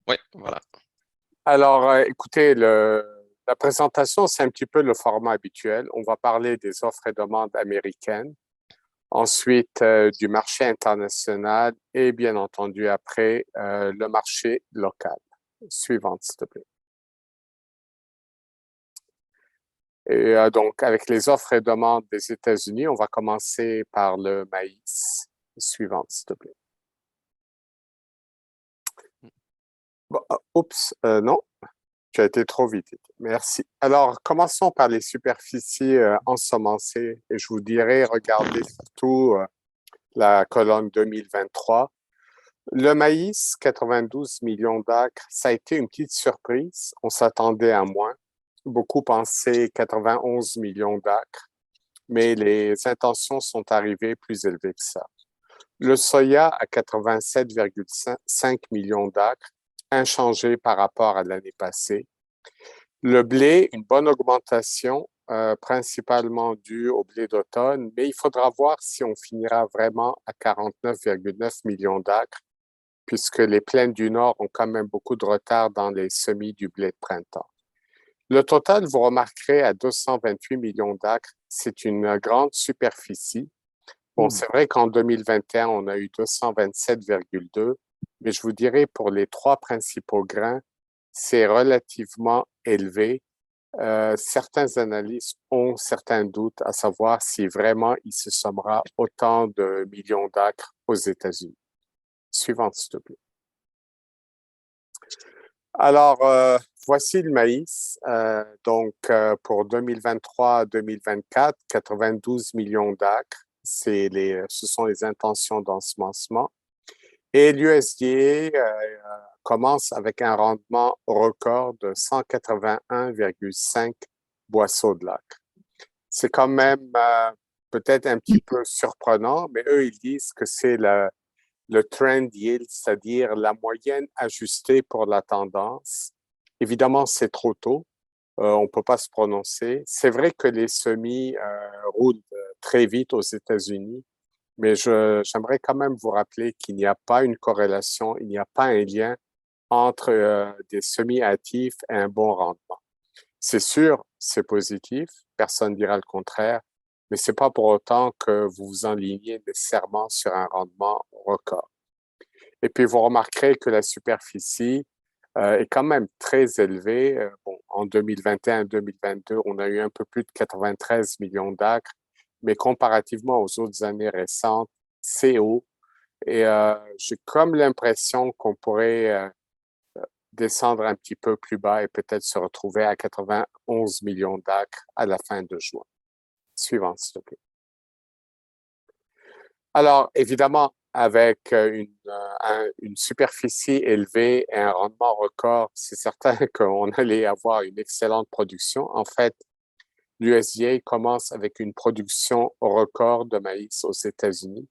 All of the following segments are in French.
Oui, voilà. Alors, écoutez, la présentation, c'est un petit peu le format habituel. On va parler des offres et demandes américaines, ensuite du marché international et bien entendu après le marché local. Suivante, s'il te plaît. Et donc, avec les offres et demandes des États-Unis, on va commencer par le maïs. Suivante, s'il te plaît. Bon, oups, non. Tu as été trop vite. Merci. Alors, commençons par les superficies ensemencées. Et je vous dirais, regardez surtout la colonne 2023. Le maïs, 92 millions d'acres, ça a été une petite surprise. On s'attendait à moins. Beaucoup pensaient 91 millions d'acres, mais les intentions sont arrivées plus élevées que ça. Le soya à 87,5 millions d'acres, inchangé par rapport à l'année passée. Le blé, une bonne augmentation, principalement due au blé d'automne, mais il faudra voir si on finira vraiment à 49,9 millions d'acres, puisque les plaines du Nord ont quand même beaucoup de retard dans les semis du blé de printemps. Le total, vous remarquerez, à 228 millions d'acres, c'est une grande superficie. Bon, Hmm. c'est vrai qu'en 2021, on a eu 227,2, mais je vous dirais pour les trois principaux grains, c'est relativement élevé. Certains analystes ont certains doutes à savoir si vraiment il se sommera autant de millions d'acres aux États-Unis. Suivante, s'il te plaît. Alors, voici le maïs. Pour 2023-2024, 92 millions d'acres. Ce sont les intentions d'ensemencement. Et l'USDA commence avec un rendement record de 181,5 boisseaux de l'acre. C'est quand même peut-être un petit peu surprenant, mais eux, ils disent que c'est le trend yield, c'est-à-dire la moyenne ajustée pour la tendance. Évidemment, c'est trop tôt. On ne peut pas se prononcer. C'est vrai que les semis roulent très vite aux États-Unis, mais j'aimerais quand même vous rappeler qu'il n'y a pas une corrélation, il n'y a pas un lien entre des semis hâtifs et un bon rendement. C'est sûr, c'est positif, personne ne dira le contraire, mais c'est pas pour autant que vous vous enlignez nécessairement sur un rendement record. Et puis, vous remarquerez que la superficie est quand même très élevée. Bon, en 2021-2022, on a eu un peu plus de 93 millions d'acres, mais comparativement aux autres années récentes, c'est haut. Et j'ai comme l'impression qu'on pourrait descendre un petit peu plus bas et peut-être se retrouver à 91 millions d'acres à la fin de juin. Suivante, s'il te plaît. Alors, évidemment, avec une superficie élevée et un rendement record, c'est certain qu'on allait avoir une excellente production. En fait, l'USDA commence avec une production record de maïs aux États-Unis.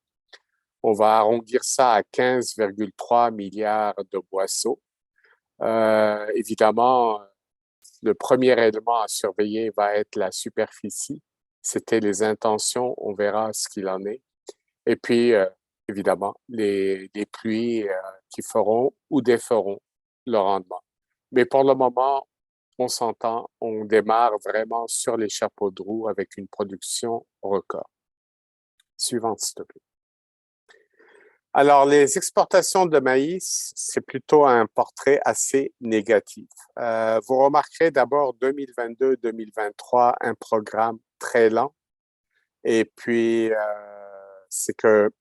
On va arrondir ça à 15,3 milliards de boisseaux. Évidemment, le premier élément à surveiller va être la superficie. C'était les intentions, on verra ce qu'il en est. Et puis, évidemment, les pluies qui feront ou déferont le rendement. Mais pour le moment, on s'entend, on démarre vraiment sur les chapeaux de roue avec une production record. Suivante, s'il te plaît. Alors, les exportations de maïs, c'est plutôt un portrait assez négatif. Vous remarquerez d'abord 2022-2023, un programme très lent. Et puis, c'est que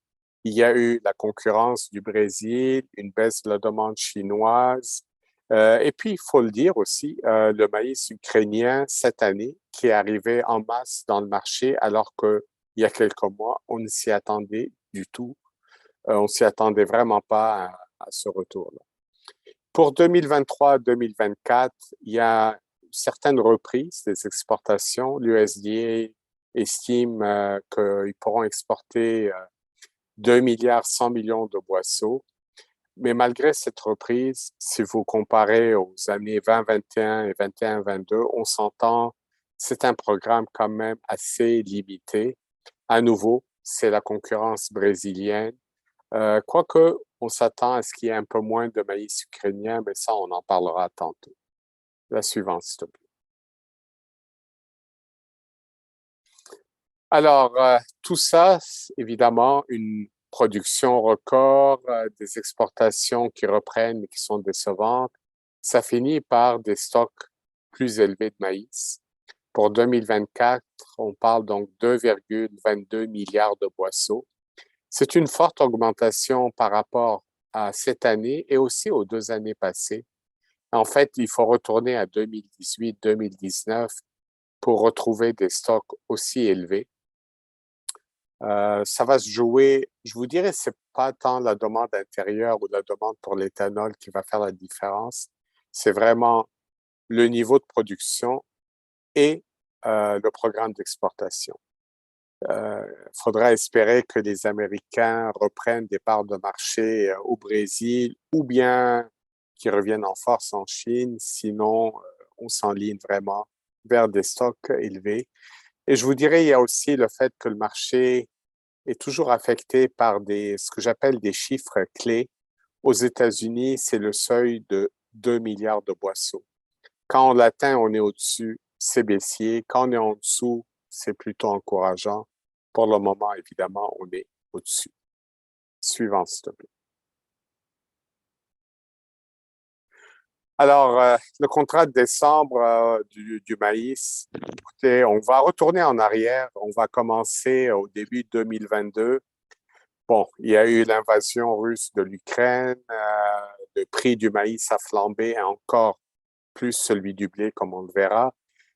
il y a eu la concurrence du Brésil, une baisse de la demande chinoise. Et puis, il faut le dire aussi, le maïs ukrainien cette année qui est arrivé en masse dans le marché alors qu'il y a quelques mois, on ne s'y attendait du tout. On s'y attendait vraiment pas à ce retour-là. Pour 2023-2024, il y a certaines reprises des exportations. L'USDA estime qu'ils pourront exporter 2 milliards 100 millions de boisseaux. Mais malgré cette reprise, si vous comparez aux années 2021 et 21-22, on s'entend, c'est un programme quand même assez limité. À nouveau, c'est la concurrence brésilienne. Quoique, on s'attend à ce qu'il y ait un peu moins de maïs ukrainien, mais ça, on en parlera tantôt. La suivante, s'il te plaît. Alors, tout ça, évidemment, une production record, des exportations qui reprennent mais qui sont décevantes, ça finit par des stocks plus élevés de maïs. Pour 2024, on parle donc 2,22 milliards de boisseaux. C'est une forte augmentation par rapport à cette année et aussi aux 2 années passées. En fait, il faut retourner à 2018-2019 pour retrouver des stocks aussi élevés. Ça va se jouer, je vous dirais, c'est pas tant la demande intérieure ou la demande pour l'éthanol qui va faire la différence. C'est vraiment le niveau de production et le programme d'exportation. Faudra espérer que les Américains reprennent des parts de marché au Brésil ou bien qu'ils reviennent en force en Chine. Sinon, on s'enligne vraiment vers des stocks élevés. Et je vous dirais, il y a aussi le fait que le marché est toujours affecté par ce que j'appelle des chiffres clés. Aux États-Unis, c'est le seuil de 2 milliards de boisseaux. Quand on l'atteint, on est au-dessus, c'est baissier. Quand on est en dessous, c'est plutôt encourageant. Pour le moment, évidemment, on est au-dessus. Suivant, s'il te plaît. Alors, le contrat de décembre du maïs, écoutez, on va retourner en arrière. On va commencer au début 2022. Bon, il y a eu l'invasion russe de l'Ukraine. Le prix du maïs a flambé, encore plus celui du blé, comme on le verra.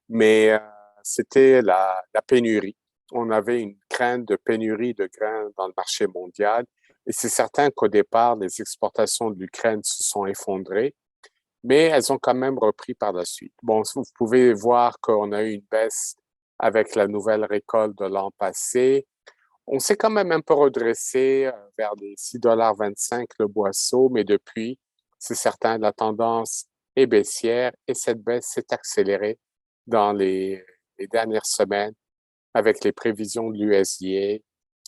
Mais c'était la pénurie. On avait une crainte de pénurie de grains dans le marché mondial. Et c'est certain qu'au départ, les exportations de l'Ukraine se sont effondrées, mais elles ont quand même repris par la suite. Bon, vous pouvez voir qu'on a eu une baisse avec la nouvelle récolte de l'an passé. On s'est quand même un peu redressé vers les 6,25 $ le boisseau, mais depuis, c'est certain, la tendance est baissière et cette baisse s'est accélérée dans les dernières semaines avec les prévisions de l'USDA,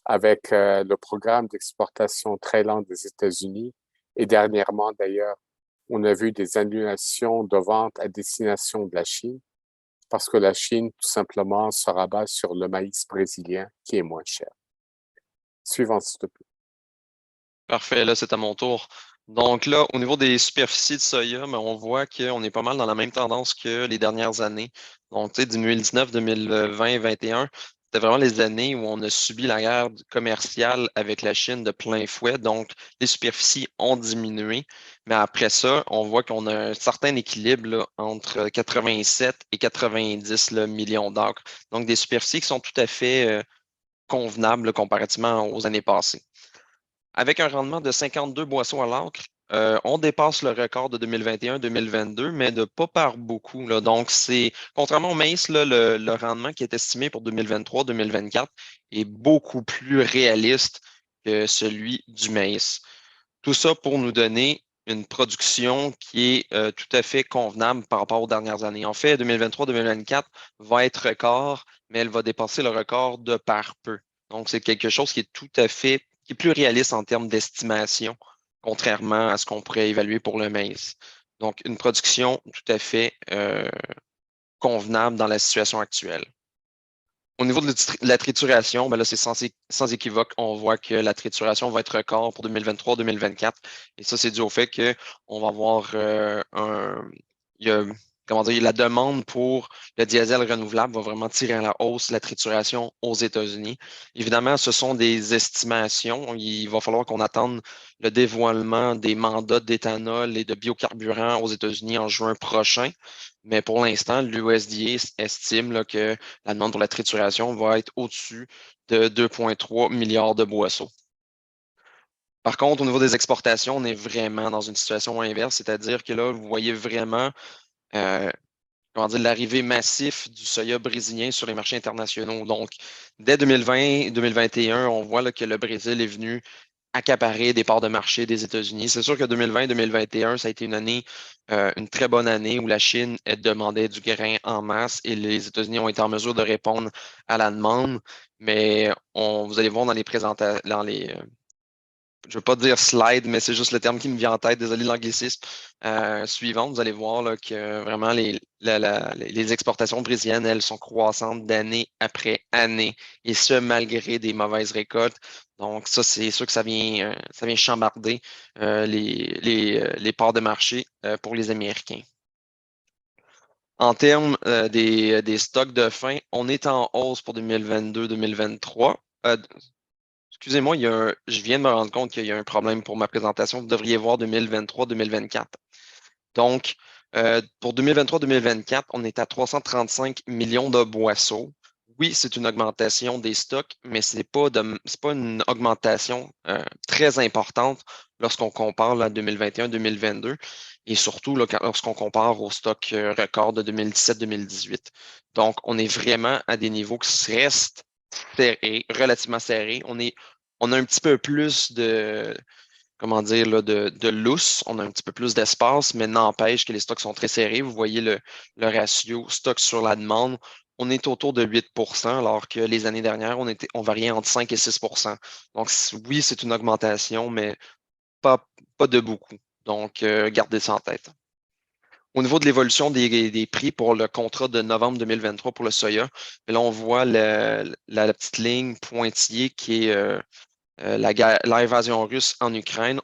avec le programme d'exportation très lent des États-Unis et dernièrement d'ailleurs, on a vu des annulations de ventes à destination de la Chine parce que la Chine, tout simplement, se rabat sur le maïs brésilien qui est moins cher. Suivant, s'il te plaît. Parfait, là, c'est à mon tour. Donc là, au niveau des superficies de soya, ben, on voit qu'on est pas mal dans la même tendance que les dernières années. Donc, tu sais, 2019, 2020, 2021, c'était vraiment les années où on a subi la guerre commerciale avec la Chine de plein fouet. Donc, les superficies ont diminué. Mais après ça, on voit qu'on a un certain équilibre là, entre 87 et 90 là, millions d'acres. Donc, des superficies qui sont tout à fait convenables là, comparativement aux années passées. Avec un rendement de 52 boissons à l'acre, on dépasse le record de 2021-2022, mais de pas par beaucoup, là. Donc, c'est, contrairement au maïs, là, le rendement qui est estimé pour 2023-2024 est beaucoup plus réaliste que celui du maïs. Tout ça pour nous donner une production qui est tout à fait convenable par rapport aux dernières années. En fait, 2023-2024 va être record, mais elle va dépasser le record de par peu. Donc, c'est quelque chose qui est tout à fait, qui est plus réaliste en termes d'estimation, contrairement à ce qu'on pourrait évaluer pour le maïs. Donc, une production tout à fait convenable dans la situation actuelle. Au niveau de la trituration, ben là, c'est sans équivoque. On voit que la trituration va être record pour 2023-2024. Et ça, c'est dû au fait qu'on va avoir il y a, comment dire, la demande pour le diesel renouvelable va vraiment tirer à la hausse la trituration aux États-Unis. Évidemment, ce sont des estimations. Il va falloir qu'on attende le dévoilement des mandats d'éthanol et de biocarburants aux États-Unis en juin prochain. Mais pour l'instant, l'USDA estime là, que la demande pour la trituration va être au-dessus de 2,3 milliards de boisseaux. Par contre, au niveau des exportations, on est vraiment dans une situation inverse, c'est-à-dire que là, vous voyez vraiment comment dire, l'arrivée massive du soya brésilien sur les marchés internationaux. Donc, dès 2020-2021, on voit là, que le Brésil est venu accaparer des parts de marché des États-Unis. C'est sûr que 2020-2021, ça a été une année, une très bonne année où la Chine demandait du grain en masse et les États-Unis ont été en mesure de répondre à la demande. Mais vous allez voir dans les je veux pas dire slide, mais c'est juste le terme qui me vient en tête, désolé de l'anglicisme, suivante, vous allez voir là, que vraiment les exportations brésiliennes, elles sont croissantes d'année après année, et ce, malgré des mauvaises récoltes. Donc, ça, c'est sûr que ça vient chambarder les parts de marché pour les Américains. En termes des stocks de fin, on est en hausse pour 2022-2023. Excusez-moi, je viens de me rendre compte qu'il y a un problème pour ma présentation. Vous devriez voir 2023-2024. Donc, pour 2023-2024, on est à 335 millions de boisseaux. Oui, c'est une augmentation des stocks, mais c'est pas une augmentation très importante lorsqu'on compare là, 2021-2022 et surtout là, lorsqu'on compare au stock record de 2017-2018. Donc, on est vraiment à des niveaux qui restent serrés, relativement serrés. On a un petit peu plus de, comment dire, là, de lousse. On a un petit peu plus d'espace, mais n'empêche que les stocks sont très serrés. Vous voyez le ratio stock sur la demande. On est autour de 8 alors que les années dernières, on variait entre 5 et 6. Donc, oui, c'est une augmentation, mais pas de beaucoup. Donc, gardez ça en tête. Au niveau de l'évolution des prix pour le contrat de novembre 2023 pour le soya, là, on voit la petite ligne pointillée qui est l'invasion russe en Ukraine.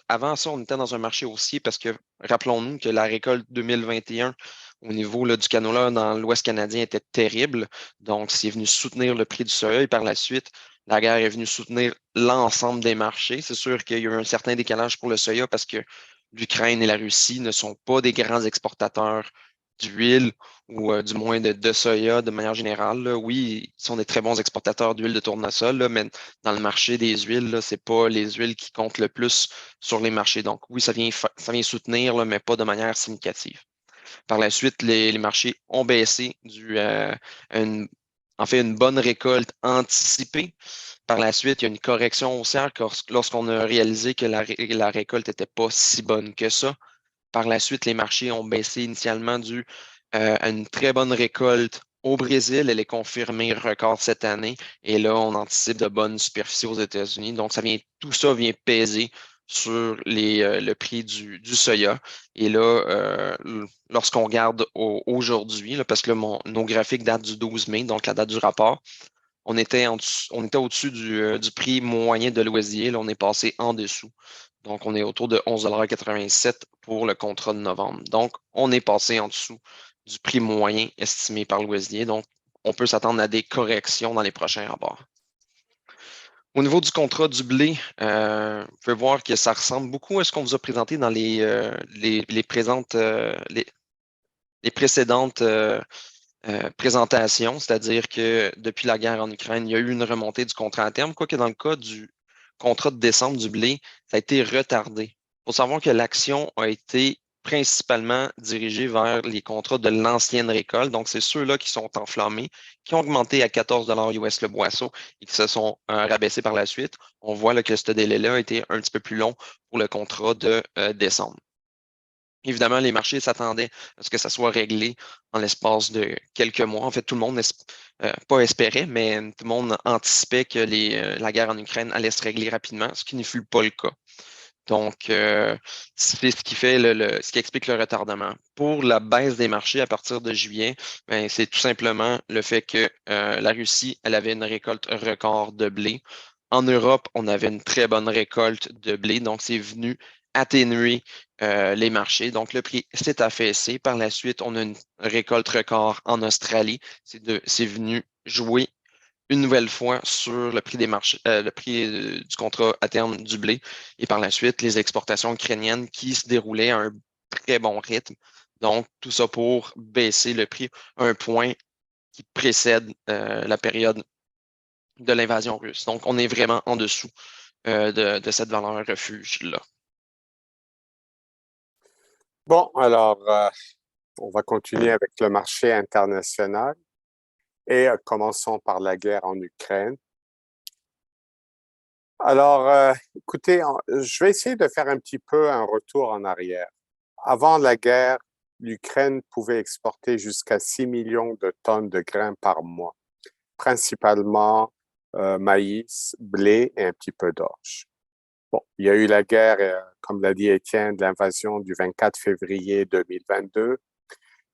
Avant ça, on était dans un marché haussier parce que rappelons-nous que la récolte 2021 au niveau là, du canola dans l'Ouest canadien était terrible. Donc, c'est venu soutenir le prix du soya et par la suite, la guerre est venue soutenir l'ensemble des marchés. C'est sûr qu'il y a eu un certain décalage pour le soya parce que l'Ukraine et la Russie ne sont pas des grands exportateurs d'huile ou du moins de soya de manière générale. Là. Oui, ils sont des très bons exportateurs d'huile de tournesol, là, mais dans le marché des huiles, ce n'est pas les huiles qui comptent le plus sur les marchés. Donc oui, ça vient soutenir, là, mais pas de manière significative. Par la suite, les marchés ont baissé une, en fait une bonne récolte anticipée. Par la suite, il y a une correction haussière lorsqu'on a réalisé que la récolte n'était pas si bonne que ça. Par la suite, les marchés ont baissé initialement dû à une très bonne récolte au Brésil. Elle est confirmée record cette année. Et là, on anticipe de bonnes superficies aux États-Unis. Donc, tout ça vient peser sur le prix du soya. Et là, lorsqu'on regarde aujourd'hui, là, parce que là, nos graphiques datent du 12 mai, donc la date du rapport, on était au-dessus du prix moyen de l'oisier. Là, on est passé en dessous. Donc, on est autour de 11,87 $ pour le contrat de novembre. Donc, on est passé en dessous du prix moyen estimé par l'oisier. Donc, on peut s'attendre à des corrections dans les prochains rapports. Au niveau du contrat du blé, vous pouvez voir que ça ressemble beaucoup à ce qu'on vous a présenté dans les précédentes présentation, c'est-à-dire que depuis la guerre en Ukraine, il y a eu une remontée du contrat à terme, quoique dans le cas du contrat de décembre du blé, ça a été retardé. Il faut savoir que l'action a été principalement dirigée vers les contrats de l'ancienne récolte, donc c'est ceux-là qui sont enflammés, qui ont augmenté à 14 US le boisseau et qui se sont rabaissés par la suite. On voit là, que ce délai-là a été un petit peu plus long pour le contrat de décembre. Évidemment, les marchés s'attendaient à ce que ça soit réglé en l'espace de quelques mois. En fait, tout le monde, pas espérait, mais tout le monde anticipait que la guerre en Ukraine allait se régler rapidement, ce qui ne fut pas le cas. Donc, c'est ce qui fait ce qui explique le retardement. Pour la baisse des marchés à partir de juillet, ben, c'est tout simplement le fait que la Russie, elle avait une récolte record de blé. En Europe, on avait une très bonne récolte de blé, donc c'est venu atténuer les marchés. Donc, le prix s'est affaissé. Par la suite, on a une récolte record en Australie. C'est venu jouer une nouvelle fois sur le prix des marchés, le prix du contrat à terme du blé. Et par la suite, les exportations ukrainiennes qui se déroulaient à un très bon rythme. Donc, tout ça pour baisser le prix à un point qui précède la période de l'invasion russe. Donc, on est vraiment en dessous de cette valeur refuge-là. Bon, alors, on va continuer avec le marché international et commençons par la guerre en Ukraine. Alors, écoutez, je vais essayer de faire un petit peu un retour en arrière. Avant la guerre, l'Ukraine pouvait exporter jusqu'à 6 millions de tonnes de grains par mois, principalement maïs, blé et un petit peu d'orge. Bon, il y a eu la guerre, comme l'a dit Étienne, l'invasion du 24 février 2022.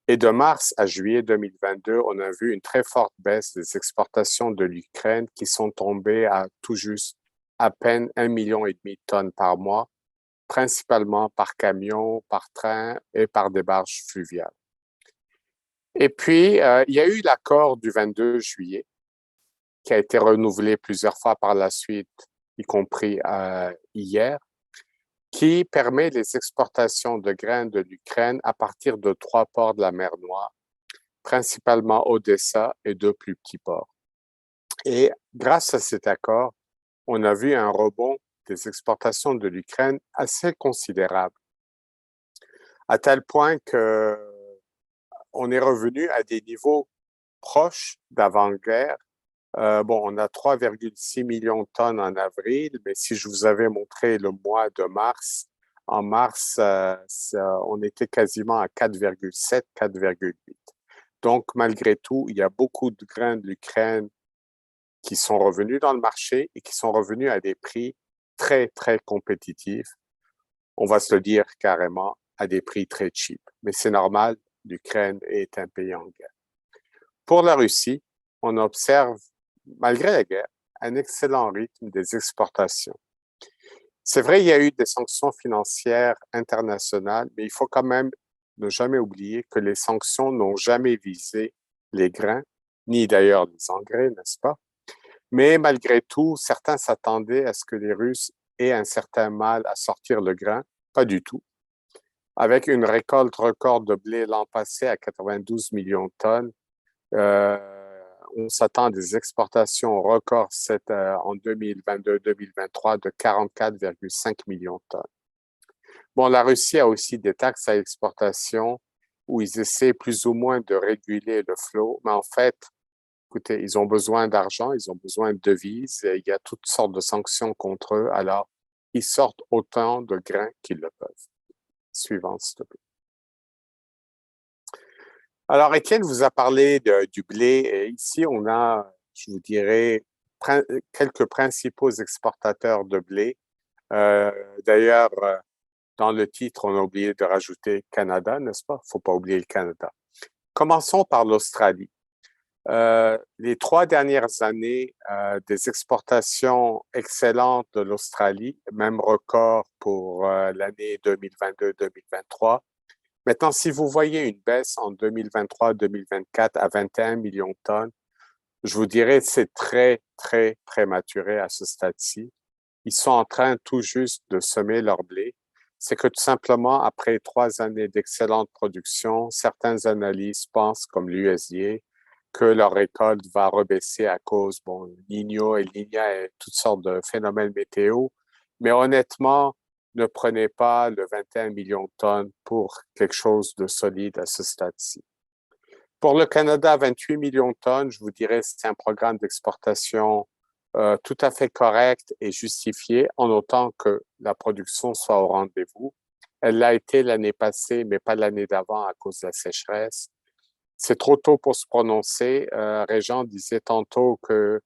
Et de mars à juillet 2022, on a vu une très forte baisse des exportations de l'Ukraine qui sont tombées à tout juste à peine 1,5 million de tonnes par mois, principalement par camion, par train et par des barges fluviales. Et puis, il y a eu l'accord du 22 juillet qui a été renouvelé plusieurs fois par la suite, y compris hier, qui permet les exportations de grains de l'Ukraine à partir de 3 ports de la mer Noire, principalement Odessa et 2 plus petits ports. Et grâce à cet accord, on a vu un rebond des exportations de l'Ukraine assez considérable, à tel point que on est revenu à des niveaux proches d'avant-guerre. On a 3,6 millions de tonnes en avril, mais si je vous avais montré le mois de mars, en mars, on était quasiment à 4,7, 4,8. Donc, malgré tout, il y a beaucoup de grains de l'Ukraine qui sont revenus dans le marché et qui sont revenus à des prix très, très compétitifs. On va se le dire carrément, à des prix très cheap. Mais c'est normal, l'Ukraine est un pays en guerre. Pour la Russie, on observe, malgré la guerre, un excellent rythme des exportations. C'est vrai, il y a eu des sanctions financières internationales, mais il faut quand même ne jamais oublier que les sanctions n'ont jamais visé les grains, ni d'ailleurs les engrais, n'est-ce pas? Mais malgré tout, certains s'attendaient à ce que les Russes aient un certain mal à sortir le grain. Pas du tout. Avec une récolte record de blé l'an passé à 92 millions de tonnes, on s'attend à des exportations records en 2022-2023 de 44,5 millions de tonnes. Bon, la Russie a aussi des taxes à exportation où ils essaient plus ou moins de réguler le flot, mais en fait, écoutez, ils ont besoin d'argent, ils ont besoin de devises, et il y a toutes sortes de sanctions contre eux, alors ils sortent autant de grains qu'ils le peuvent. Suivante, s'il te plaît. Alors, Étienne vous a parlé du blé, et ici, on a, je vous dirais, quelques principaux exportateurs de blé. D'ailleurs, dans le titre, on a oublié de rajouter Canada, n'est-ce pas? Il ne faut pas oublier le Canada. Commençons par l'Australie. Les 3 dernières années, des exportations excellentes de l'Australie, même record pour l'année 2022-2023. Maintenant, si vous voyez une baisse en 2023-2024 à 21 millions de tonnes, je vous dirais que c'est très, très prématuré à ce stade-ci. Ils sont en train tout juste de semer leur blé. C'est que tout simplement, après 3 années d'excellente production, certaines analyses pensent, comme l'USDA, que leur récolte va rebaisser à cause, Niño et Niña et toutes sortes de phénomènes météo. Mais honnêtement, ne prenez pas le 21 millions de tonnes pour quelque chose de solide à ce stade-ci. Pour le Canada, 28 millions de tonnes, je vous dirais que c'est un programme d'exportation tout à fait correct et justifié en autant que la production soit au rendez-vous. Elle l'a été l'année passée, mais pas l'année d'avant à cause de la sécheresse. C'est trop tôt pour se prononcer. Régent disait tantôt que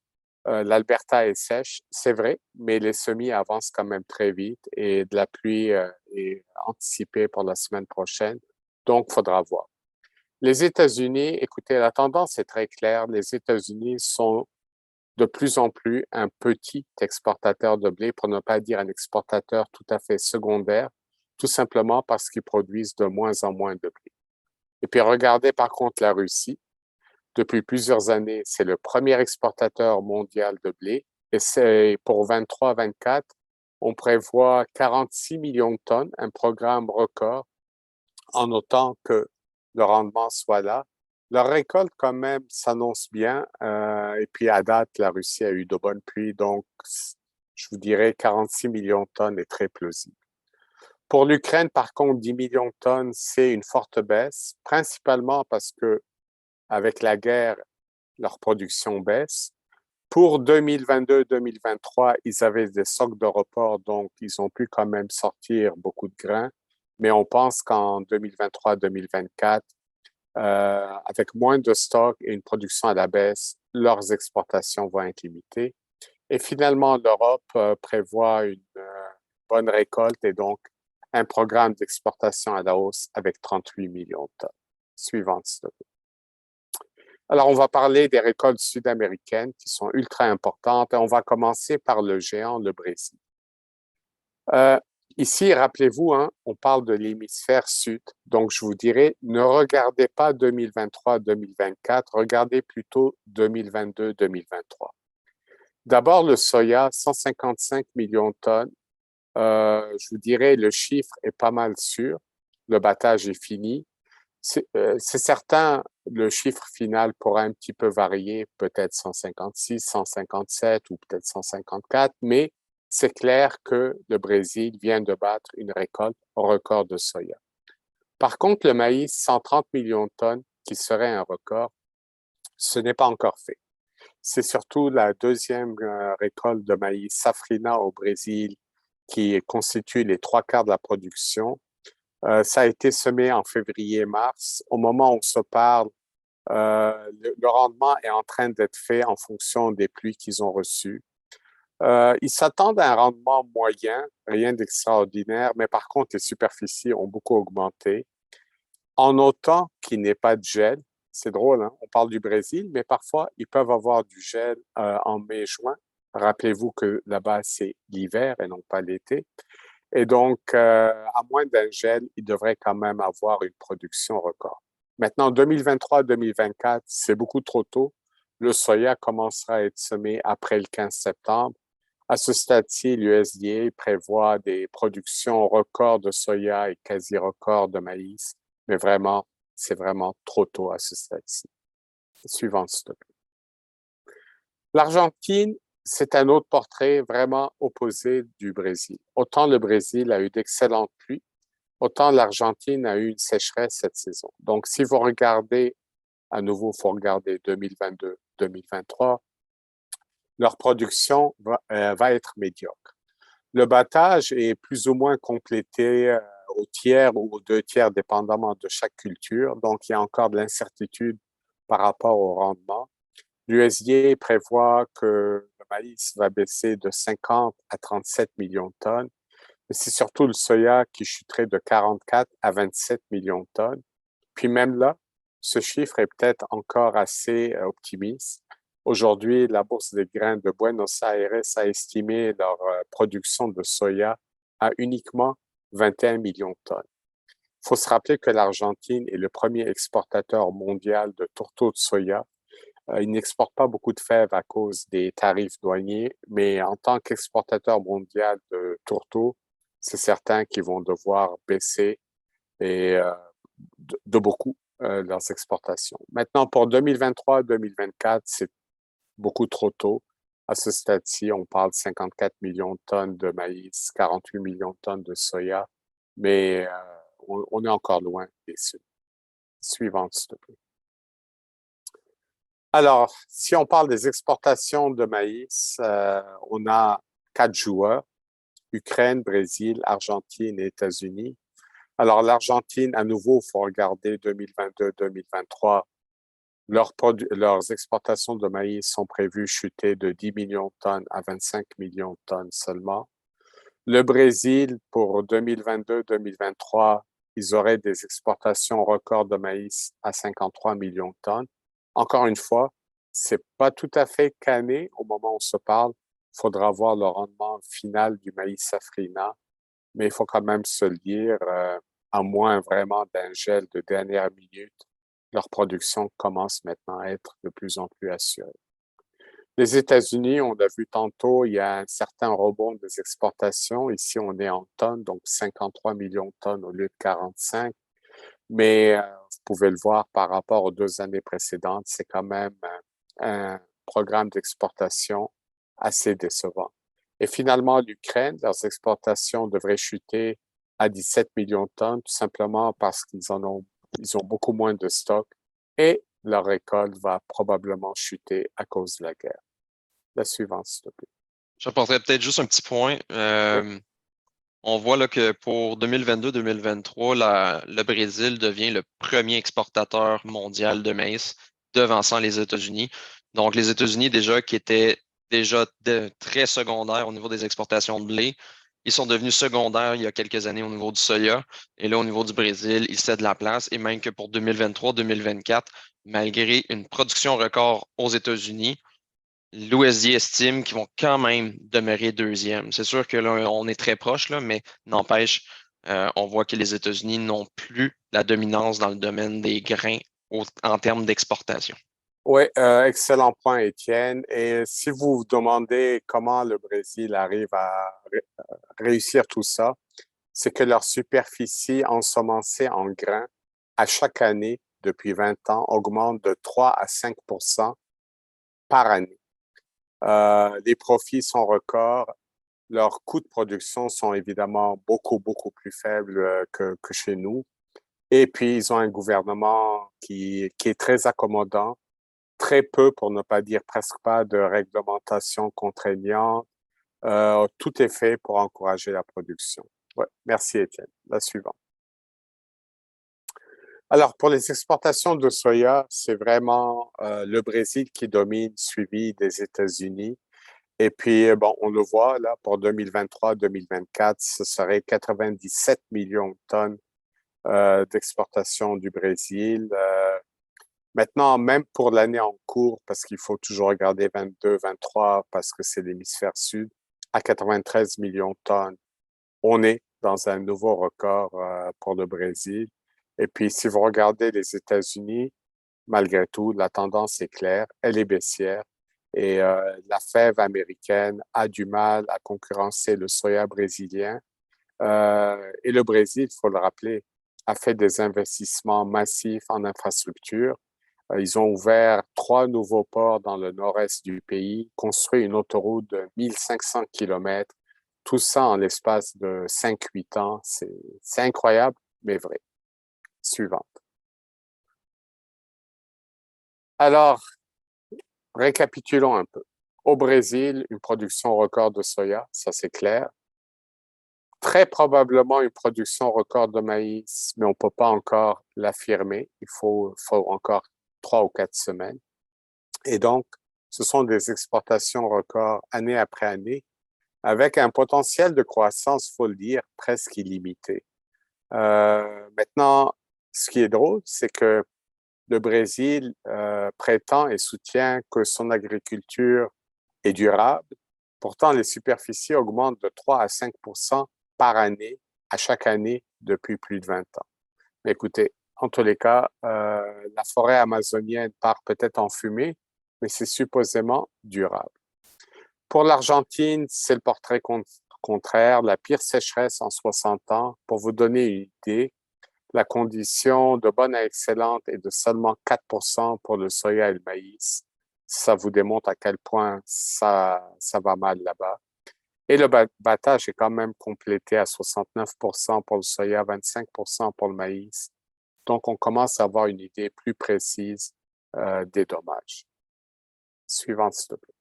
l'Alberta est sèche. C'est vrai, mais les semis avancent quand même très vite et de la pluie est anticipée pour la semaine prochaine. Donc, il faudra voir. Les États-Unis, écoutez, la tendance est très claire. Les États-Unis sont de plus en plus un petit exportateur de blé, pour ne pas dire un exportateur tout à fait secondaire, tout simplement parce qu'ils produisent de moins en moins de blé. Et puis regardez par contre la Russie. Depuis plusieurs années, c'est le premier exportateur mondial de blé. Et c'est pour 23-24, on prévoit 46 millions de tonnes, un programme record, en autant que le rendement soit là. Leur récolte, quand même, s'annonce bien. Et puis, à date, la Russie a eu de bonnes pluies. Donc, je vous dirais 46 millions de tonnes est très plausible. Pour l'Ukraine, par contre, 10 millions de tonnes, c'est une forte baisse, principalement parce que avec la guerre, leur production baisse. Pour 2022-2023, ils avaient des stocks de report, donc ils ont pu quand même sortir beaucoup de grains. Mais on pense qu'en 2023-2024, avec moins de stocks et une production à la baisse, leurs exportations vont être limitées. Et finalement, l'Europe prévoit bonne récolte et donc un programme d'exportation à la hausse avec 38 millions de tonnes. Suivante, s'il te plaît. Alors, on va parler des récoltes sud-américaines qui sont ultra importantes et on va commencer par le géant, le Brésil. Ici, rappelez-vous, hein, on parle de l'hémisphère sud. Donc, je vous dirais, ne regardez pas 2023-2024, regardez plutôt 2022-2023. D'abord, le soya, 155 millions de tonnes. Je vous dirais, le chiffre est pas mal sûr. Le battage est fini. C'est certain, le chiffre final pourra un petit peu varier, peut-être 156, 157 ou peut-être 154, mais c'est clair que le Brésil vient de battre une récolte au record de soya. Par contre, le maïs, 130 millions de tonnes, qui serait un record, ce n'est pas encore fait. C'est surtout la deuxième récolte de maïs safrina au Brésil qui constitue les 3/4 de la production. Ça a été semé en février-mars. Au moment où on se parle, le rendement est en train d'être fait en fonction des pluies qu'ils ont reçues. Ils s'attendent à un rendement moyen, rien d'extraordinaire, mais par contre, les superficies ont beaucoup augmenté. En autant qu'il n'y ait pas de gel, c'est drôle, hein? On parle du Brésil, mais parfois, ils peuvent avoir du gel en mai-juin. Rappelez-vous que là-bas, c'est l'hiver et non pas l'été. Et donc, à moins d'un gel, ils devraient quand même avoir une production record. Maintenant, 2023-2024, c'est beaucoup trop tôt. Le soya commencera à être semé après le 15 septembre. À ce stade-ci, l'USDA prévoit des productions records de soya et quasi-records de maïs, mais vraiment, c'est vraiment trop tôt à ce stade-ci. Suivante, s'il te plaît. L'Argentine, c'est un autre portrait vraiment opposé du Brésil. Autant le Brésil a eu d'excellentes pluies, autant l'Argentine a eu une sécheresse cette saison. Donc, si vous regardez, à nouveau, il faut regarder 2022-2023, leur production va être médiocre. Le battage est plus ou moins complété au tiers ou aux 2/3, dépendamment de chaque culture. Donc, il y a encore de l'incertitude par rapport au rendement. L'USDA prévoit que le maïs va baisser de 50 à 37 millions de tonnes. Mais c'est surtout le soya qui chuterait de 44 à 27 millions de tonnes. Puis même là, ce chiffre est peut-être encore assez optimiste. Aujourd'hui, la Bourse des grains de Buenos Aires a estimé leur production de soya à uniquement 21 millions de tonnes. Il faut se rappeler que l'Argentine est le premier exportateur mondial de tourteaux de soya. Il n'exporte pas beaucoup de fèves à cause des tarifs douaniers, mais en tant qu'exportateur mondial de tourteaux, c'est certain qu'ils vont devoir baisser et de beaucoup leurs exportations. Maintenant, pour 2023-2024, c'est beaucoup trop tôt. À ce stade-ci, on parle de 54 millions de tonnes de maïs, 48 millions de tonnes de soya, mais on est encore loin des cieux. Suivante, s'il te plaît. Alors, si on parle des exportations de maïs, on a 4 joueurs, Ukraine, Brésil, Argentine et États-Unis. Alors, l'Argentine, à nouveau, il faut regarder 2022-2023. Leurs exportations de maïs sont prévues chuter de 10 millions de tonnes à 25 millions de tonnes seulement. Le Brésil, pour 2022-2023, ils auraient des exportations records de maïs à 53 millions de tonnes. Encore une fois, c'est pas tout à fait canné au moment où on se parle. Il faudra voir le rendement final du maïs safrina, mais il faut quand même se le dire, à moins vraiment d'un gel de dernière minute, leur production commence maintenant à être de plus en plus assurée. Les États-Unis, on l'a vu tantôt, il y a un certain rebond des exportations. Ici, on est en tonnes, donc 53 millions de tonnes au lieu de 45. Mais vous pouvez le voir par rapport aux 2 années précédentes, c'est quand même un programme d'exportation assez décevant. Et finalement, l'Ukraine, leurs exportations devraient chuter à 17 millions de tonnes, tout simplement parce qu'ils ont beaucoup moins de stock et leur récolte va probablement chuter à cause de la guerre. La suivante, s'il te plaît. J'apporterais peut-être juste un petit point. Oui. On voit là que pour 2022-2023, le Brésil devient le premier exportateur mondial de maïs, devançant les États-Unis. Donc, les États-Unis, déjà, qui étaient déjà très secondaires au niveau des exportations de blé, Ils sont devenus secondaires il y a quelques années au niveau du soya. Et là, au niveau du Brésil, ils cèdent la place. Et même que pour 2023-2024, malgré une production record aux États-Unis, l'USDA estime qu'ils vont quand même demeurer deuxième. C'est sûr que là, on est très proche, là, mais n'empêche, on voit que les États-Unis n'ont plus la dominance dans le domaine des grains en termes d'exportation. Oui, excellent point, Étienne. Et si vous vous demandez comment le Brésil arrive à réussir tout ça, c'est que leur superficie ensemencée en grains à chaque année depuis 20 ans augmente de 3 à 5 par année. Les profits sont records. Leurs coûts de production sont évidemment beaucoup plus faibles que chez nous. Et puis, ils ont un gouvernement qui est très accommodant, très peu, pour ne pas dire presque pas, de réglementation contraignante. Tout est fait pour encourager la production. Ouais, merci, Étienne. La suivante. Alors, pour les exportations de soya, c'est vraiment le Brésil qui domine, suivi des États-Unis. Et puis, bon, on le voit là, pour 2023-2024, ce serait 97 millions de tonnes d'exportation du Brésil. Maintenant, même pour l'année en cours, parce qu'il faut toujours regarder 22, 23, parce que c'est l'hémisphère sud, à 93 millions de tonnes, on est dans un nouveau record pour le Brésil. Et puis, si vous regardez les États-Unis, malgré tout, la tendance est claire, elle est baissière. Et la fève américaine a du mal à concurrencer le soya brésilien. Et le Brésil, il faut le rappeler, a fait des investissements massifs en infrastructure. Ils ont ouvert 3 nouveaux ports dans le nord-est du pays, construit une autoroute de 1500 kilomètres, tout ça en l'espace de 5-8 ans. C'est incroyable, mais vrai. Suivante. Alors, récapitulons un peu. Au Brésil, une production record de soya, ça c'est clair. Très probablement une production record de maïs, mais on ne peut pas encore l'affirmer. Il faut encore 3 ou 4 semaines. Et donc, ce sont des exportations records année après année, avec un potentiel de croissance, faut le dire, presque illimité. Maintenant, ce qui est drôle, c'est que le Brésil prétend et soutient que son agriculture est durable. Pourtant, les superficies augmentent de 3 à 5 par année, à chaque année, depuis plus de 20 ans. Mais écoutez, en tous les cas, la forêt amazonienne part peut-être en fumée, mais c'est supposément durable. Pour l'Argentine, c'est le portrait contraire, la pire sécheresse en 60 ans. Pour vous donner une idée, la condition de bonne à excellente est de seulement 4 pour le soya et le maïs. Ça vous démontre à quel point ça va mal là-bas. Et le battage est quand même complété à 69 pour le soya, 25 pour le maïs. Donc, on commence à avoir une idée plus précise des dommages. Suivante, s'il te plaît.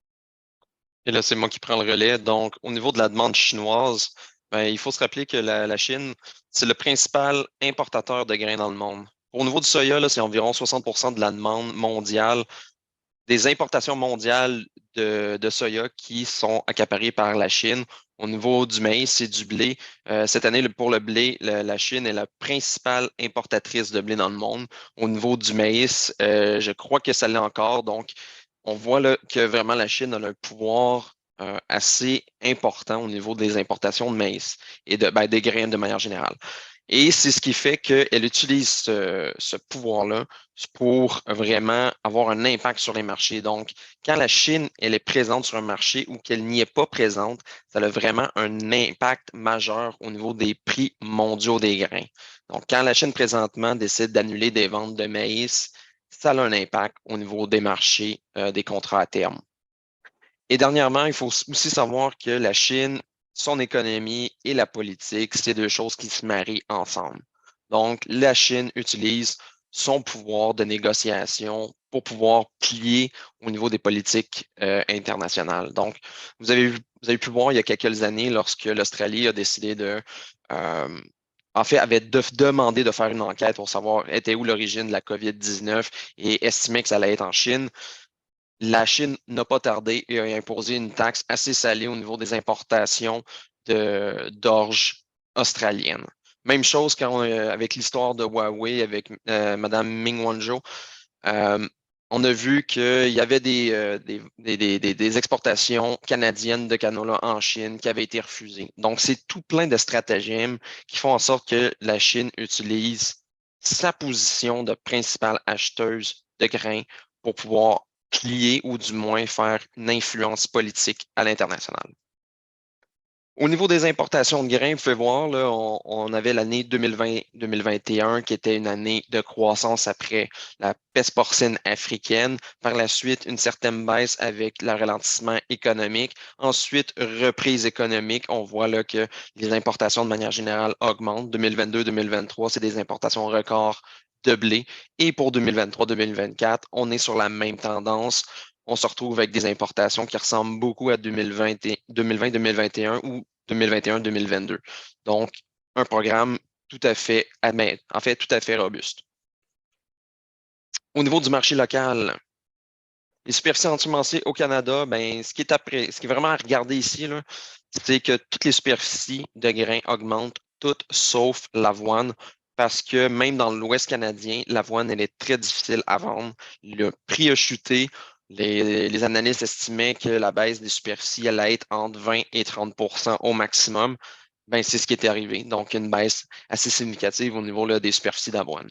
Et là, c'est moi qui prends le relais. Donc, au niveau de la demande chinoise, ben, il faut se rappeler que la Chine, c'est le principal importateur de grains dans le monde. Au niveau du soya, là, c'est environ 60 de la demande mondiale, des importations mondiales de soya qui sont accaparées par la Chine. Au niveau du maïs et du blé, cette année, pour le blé, la Chine est la principale importatrice de blé dans le monde. Au niveau du maïs, je crois que ça l'est encore. Donc, on voit là, que vraiment la Chine a un pouvoir assez important au niveau des importations de maïs et des graines de manière générale. Et c'est ce qui fait qu'elle utilise ce pouvoir-là pour vraiment avoir un impact sur les marchés. Donc, quand la Chine elle est présente sur un marché ou qu'elle n'y est pas présente, ça a vraiment un impact majeur au niveau des prix mondiaux des grains. Donc, quand la Chine présentement décide d'annuler des ventes de maïs, ça a un impact au niveau des marchés, des contrats à terme. Et dernièrement, il faut aussi savoir que la Chine, son économie et la politique, c'est deux choses qui se marient ensemble. Donc, la Chine utilise son pouvoir de négociation pour pouvoir plier au niveau des politiques internationales. Donc, vous avez pu voir il y a quelques années lorsque l'Australie a décidé euh, en fait, avait demandé de faire une enquête pour savoir était où l'origine de la COVID-19 et estimait que ça allait être en Chine. La Chine n'a pas tardé et a imposé une taxe assez salée au niveau des importations d'orge australienne. Même chose avec l'histoire de Huawei, avec Mme Ming Wanzhou. On a vu qu'il y avait des exportations canadiennes de canola en Chine qui avaient été refusées. Donc, c'est tout plein de stratagèmes qui font en sorte que la Chine utilise sa position de principale acheteuse de grains pour pouvoir plier ou du moins faire une influence politique à l'international. Au niveau des importations de grains, vous pouvez voir, là, on avait l'année 2020-2021 qui était une année de croissance après la peste porcine africaine. Par la suite, une certaine baisse avec le ralentissement économique. Ensuite, reprise économique. On voit là que les importations de manière générale augmentent. 2022-2023, c'est des importations records de blé. Et pour 2023-2024, on est sur la même tendance. On se retrouve avec des importations qui ressemblent beaucoup à 2020-2021 ou 2021-2022. Donc, un programme tout à fait, en fait, tout à fait robuste. Au niveau du marché local, les superficies ensemencées au Canada, ben, ce qui est vraiment à regarder ici, c'est que toutes les superficies de grains augmentent, toutes sauf l'avoine, parce que même dans l'Ouest canadien, l'avoine, elle est très difficile à vendre. Le prix a chuté. Les analystes estimaient que la baisse des superficies allait être entre 20 et 30 au maximum. Ben, c'est ce qui est arrivé. Donc, une baisse assez significative au niveau là, des superficies d'avoine.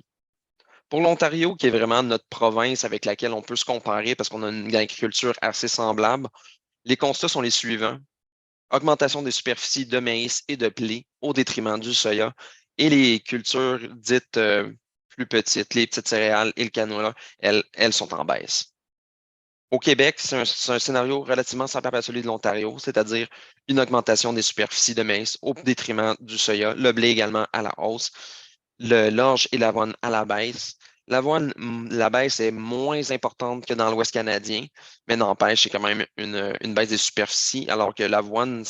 Pour l'Ontario, qui est vraiment notre province avec laquelle on peut se comparer parce qu'on a une agriculture assez semblable, les constats sont les suivants. Augmentation des superficies de maïs et de blé au détriment du soya et les cultures dites plus petites, les petites céréales et le canola, elles sont en baisse. Au Québec, c'est un scénario relativement semblable à celui de l'Ontario, c'est-à-dire une augmentation des superficies de maïs au détriment du soya, le blé également à la hausse, l'orge et l'avoine à la baisse. L'avoine, la baisse est moins importante que dans l'Ouest canadien, mais n'empêche, c'est quand même une baisse des superficies, alors que l'avoine,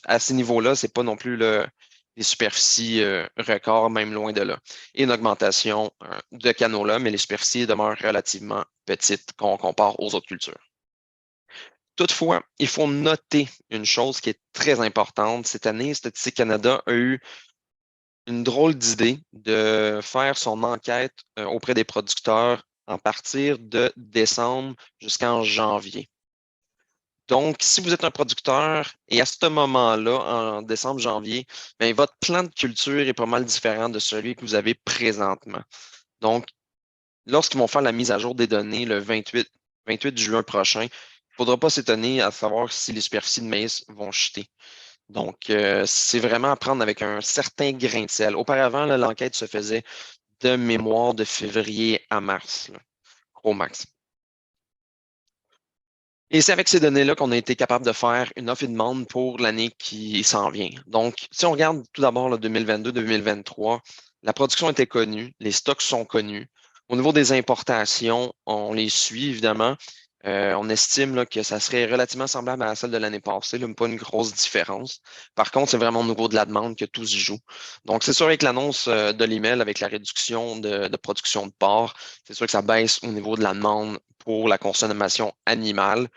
à ces niveaux-là, c'est pas non plus les superficies records, même loin de là. Et une augmentation de canola, mais les superficies demeurent relativement petites quand on compare aux autres cultures. Toutefois, il faut noter une chose qui est très importante. Cette année, Statistique Canada a eu une drôle d'idée de faire son enquête auprès des producteurs à partir de décembre jusqu'en janvier. Donc, si vous êtes un producteur et à ce moment-là, en décembre, janvier, bien, votre plan de culture est pas mal différent de celui que vous avez présentement. Donc, lorsqu'ils vont faire la mise à jour des données le 28 juin prochain, il ne faudra pas s'étonner à savoir si les superficies de maïs vont chuter. Donc, c'est vraiment à prendre avec un certain grain de sel. Auparavant, l'enquête se faisait de mémoire de février à mars, là, au max. Et c'est avec ces données-là qu'on a été capable de faire une offre et demande pour l'année qui s'en vient. Donc, si on regarde tout d'abord 2022-2023, la production était connue, les stocks sont connus. Au niveau des importations, on les suit évidemment. On estime là, que ça serait relativement semblable à celle de l'année passée, là, pas une grosse différence. Par contre, c'est vraiment au niveau de la demande que tout se joue. Donc, c'est sûr avec l'annonce de l'email, avec la réduction de production de porc, c'est sûr que ça baisse au niveau de la demande pour la consommation animale.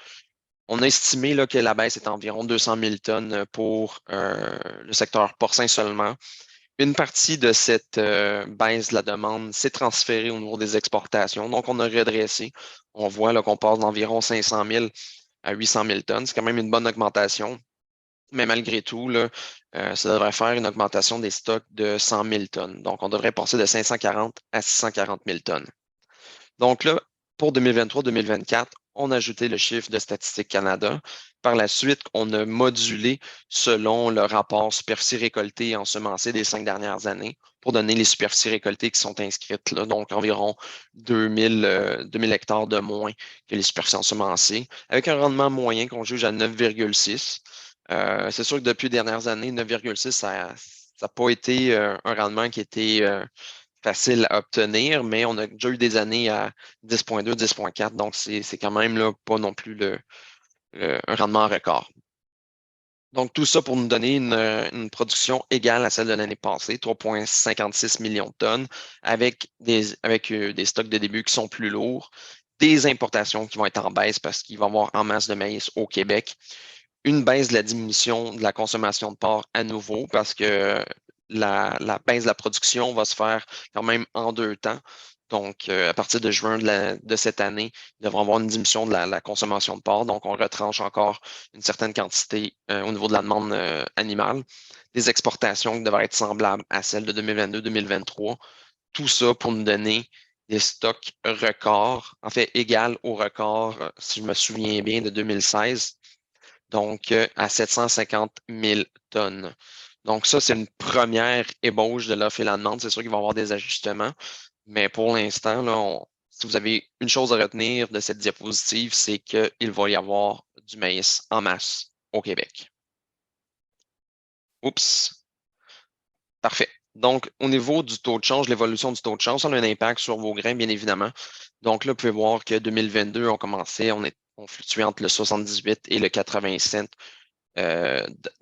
On a estimé là, que la baisse est environ 200 000 tonnes pour le secteur porcin seulement. Une partie de cette baisse de la demande s'est transférée au niveau des exportations. Donc, on a redressé. On voit là, qu'on passe d'environ 500 000 à 800 000 tonnes. C'est quand même une bonne augmentation. Mais malgré tout, là, ça devrait faire une augmentation des stocks de 100 000 tonnes. Donc, on devrait passer de 540 à 640 000 tonnes. Donc là, pour 2023-2024, on a ajouté le chiffre de Statistique Canada. Par la suite, on a modulé selon le rapport superficie récoltée et ensemencée des 5 dernières années pour donner les superficies récoltées qui sont inscrites là, donc environ 2000 hectares de moins que les superficies ensemencées, avec un rendement moyen qu'on juge à 9,6. C'est sûr que depuis les dernières années, 9,6, ça n'a pas été un rendement qui était facile à obtenir, mais on a déjà eu des années à 10,2, 10,4, donc c'est quand même là, pas non plus un rendement record. Donc, tout ça pour nous donner une production égale à celle de l'année passée, 3,56 millions de tonnes, avec des stocks de début qui sont plus lourds, des importations qui vont être en baisse parce qu'il va y avoir en masse de maïs au Québec, une baisse de la diminution de la consommation de porc à nouveau parce que la baisse de la production va se faire quand même en 2 temps. Donc, à partir de juin de cette année, il devrait y avoir une diminution de la consommation de porc. Donc, on retranche encore une certaine quantité au niveau de la demande animale. Des exportations qui devraient être semblables à celles de 2022-2023. Tout ça pour nous donner des stocks records, en fait, égal au record, si je me souviens bien, de 2016, donc à 750 000 tonnes. Donc ça, c'est une première ébauche de l'offre et la demande. C'est sûr qu'il va y avoir des ajustements, mais pour l'instant, là, si vous avez une chose à retenir de cette diapositive, c'est qu'il va y avoir du maïs en masse au Québec. Oups, parfait. Donc, au niveau du taux de change, l'évolution du taux de change, ça a un impact sur vos grains, bien évidemment. Donc là, vous pouvez voir que 2022, on fluctuait entre le 78 et le 80 cents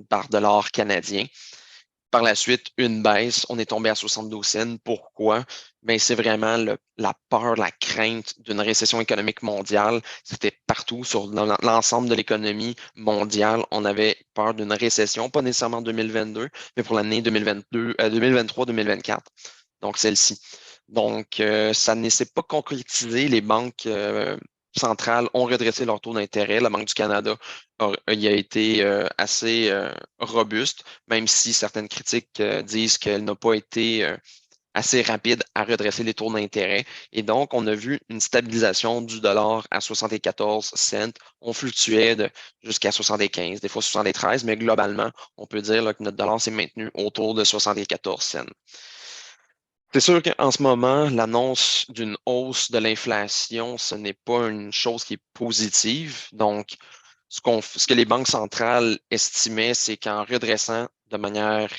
par dollar canadien. Par la suite, une baisse, on est tombé à 72 cents. Pourquoi? Ben, c'est vraiment la peur, la crainte d'une récession économique mondiale. C'était partout sur l'ensemble de l'économie mondiale. On avait peur d'une récession, pas nécessairement en 2022, mais pour l'année 2023-2024. Donc, celle-ci. Donc, ça ne s'est pas concrétisé. Les banques centrales ont redressé leur taux d'intérêt. La Banque du Canada il a été assez robuste, même si certaines critiques disent qu'elle n'a pas été assez rapide à redresser les taux d'intérêt. Et donc, on a vu une stabilisation du dollar à 74 cents. On fluctuait jusqu'à 75, des fois 73, mais globalement, on peut dire là, que notre dollar s'est maintenu autour de 74 cents. C'est sûr qu'en ce moment, l'annonce d'une hausse de l'inflation, ce n'est pas une chose qui est positive. Donc, ce que les banques centrales estimaient, c'est qu'en redressant de manière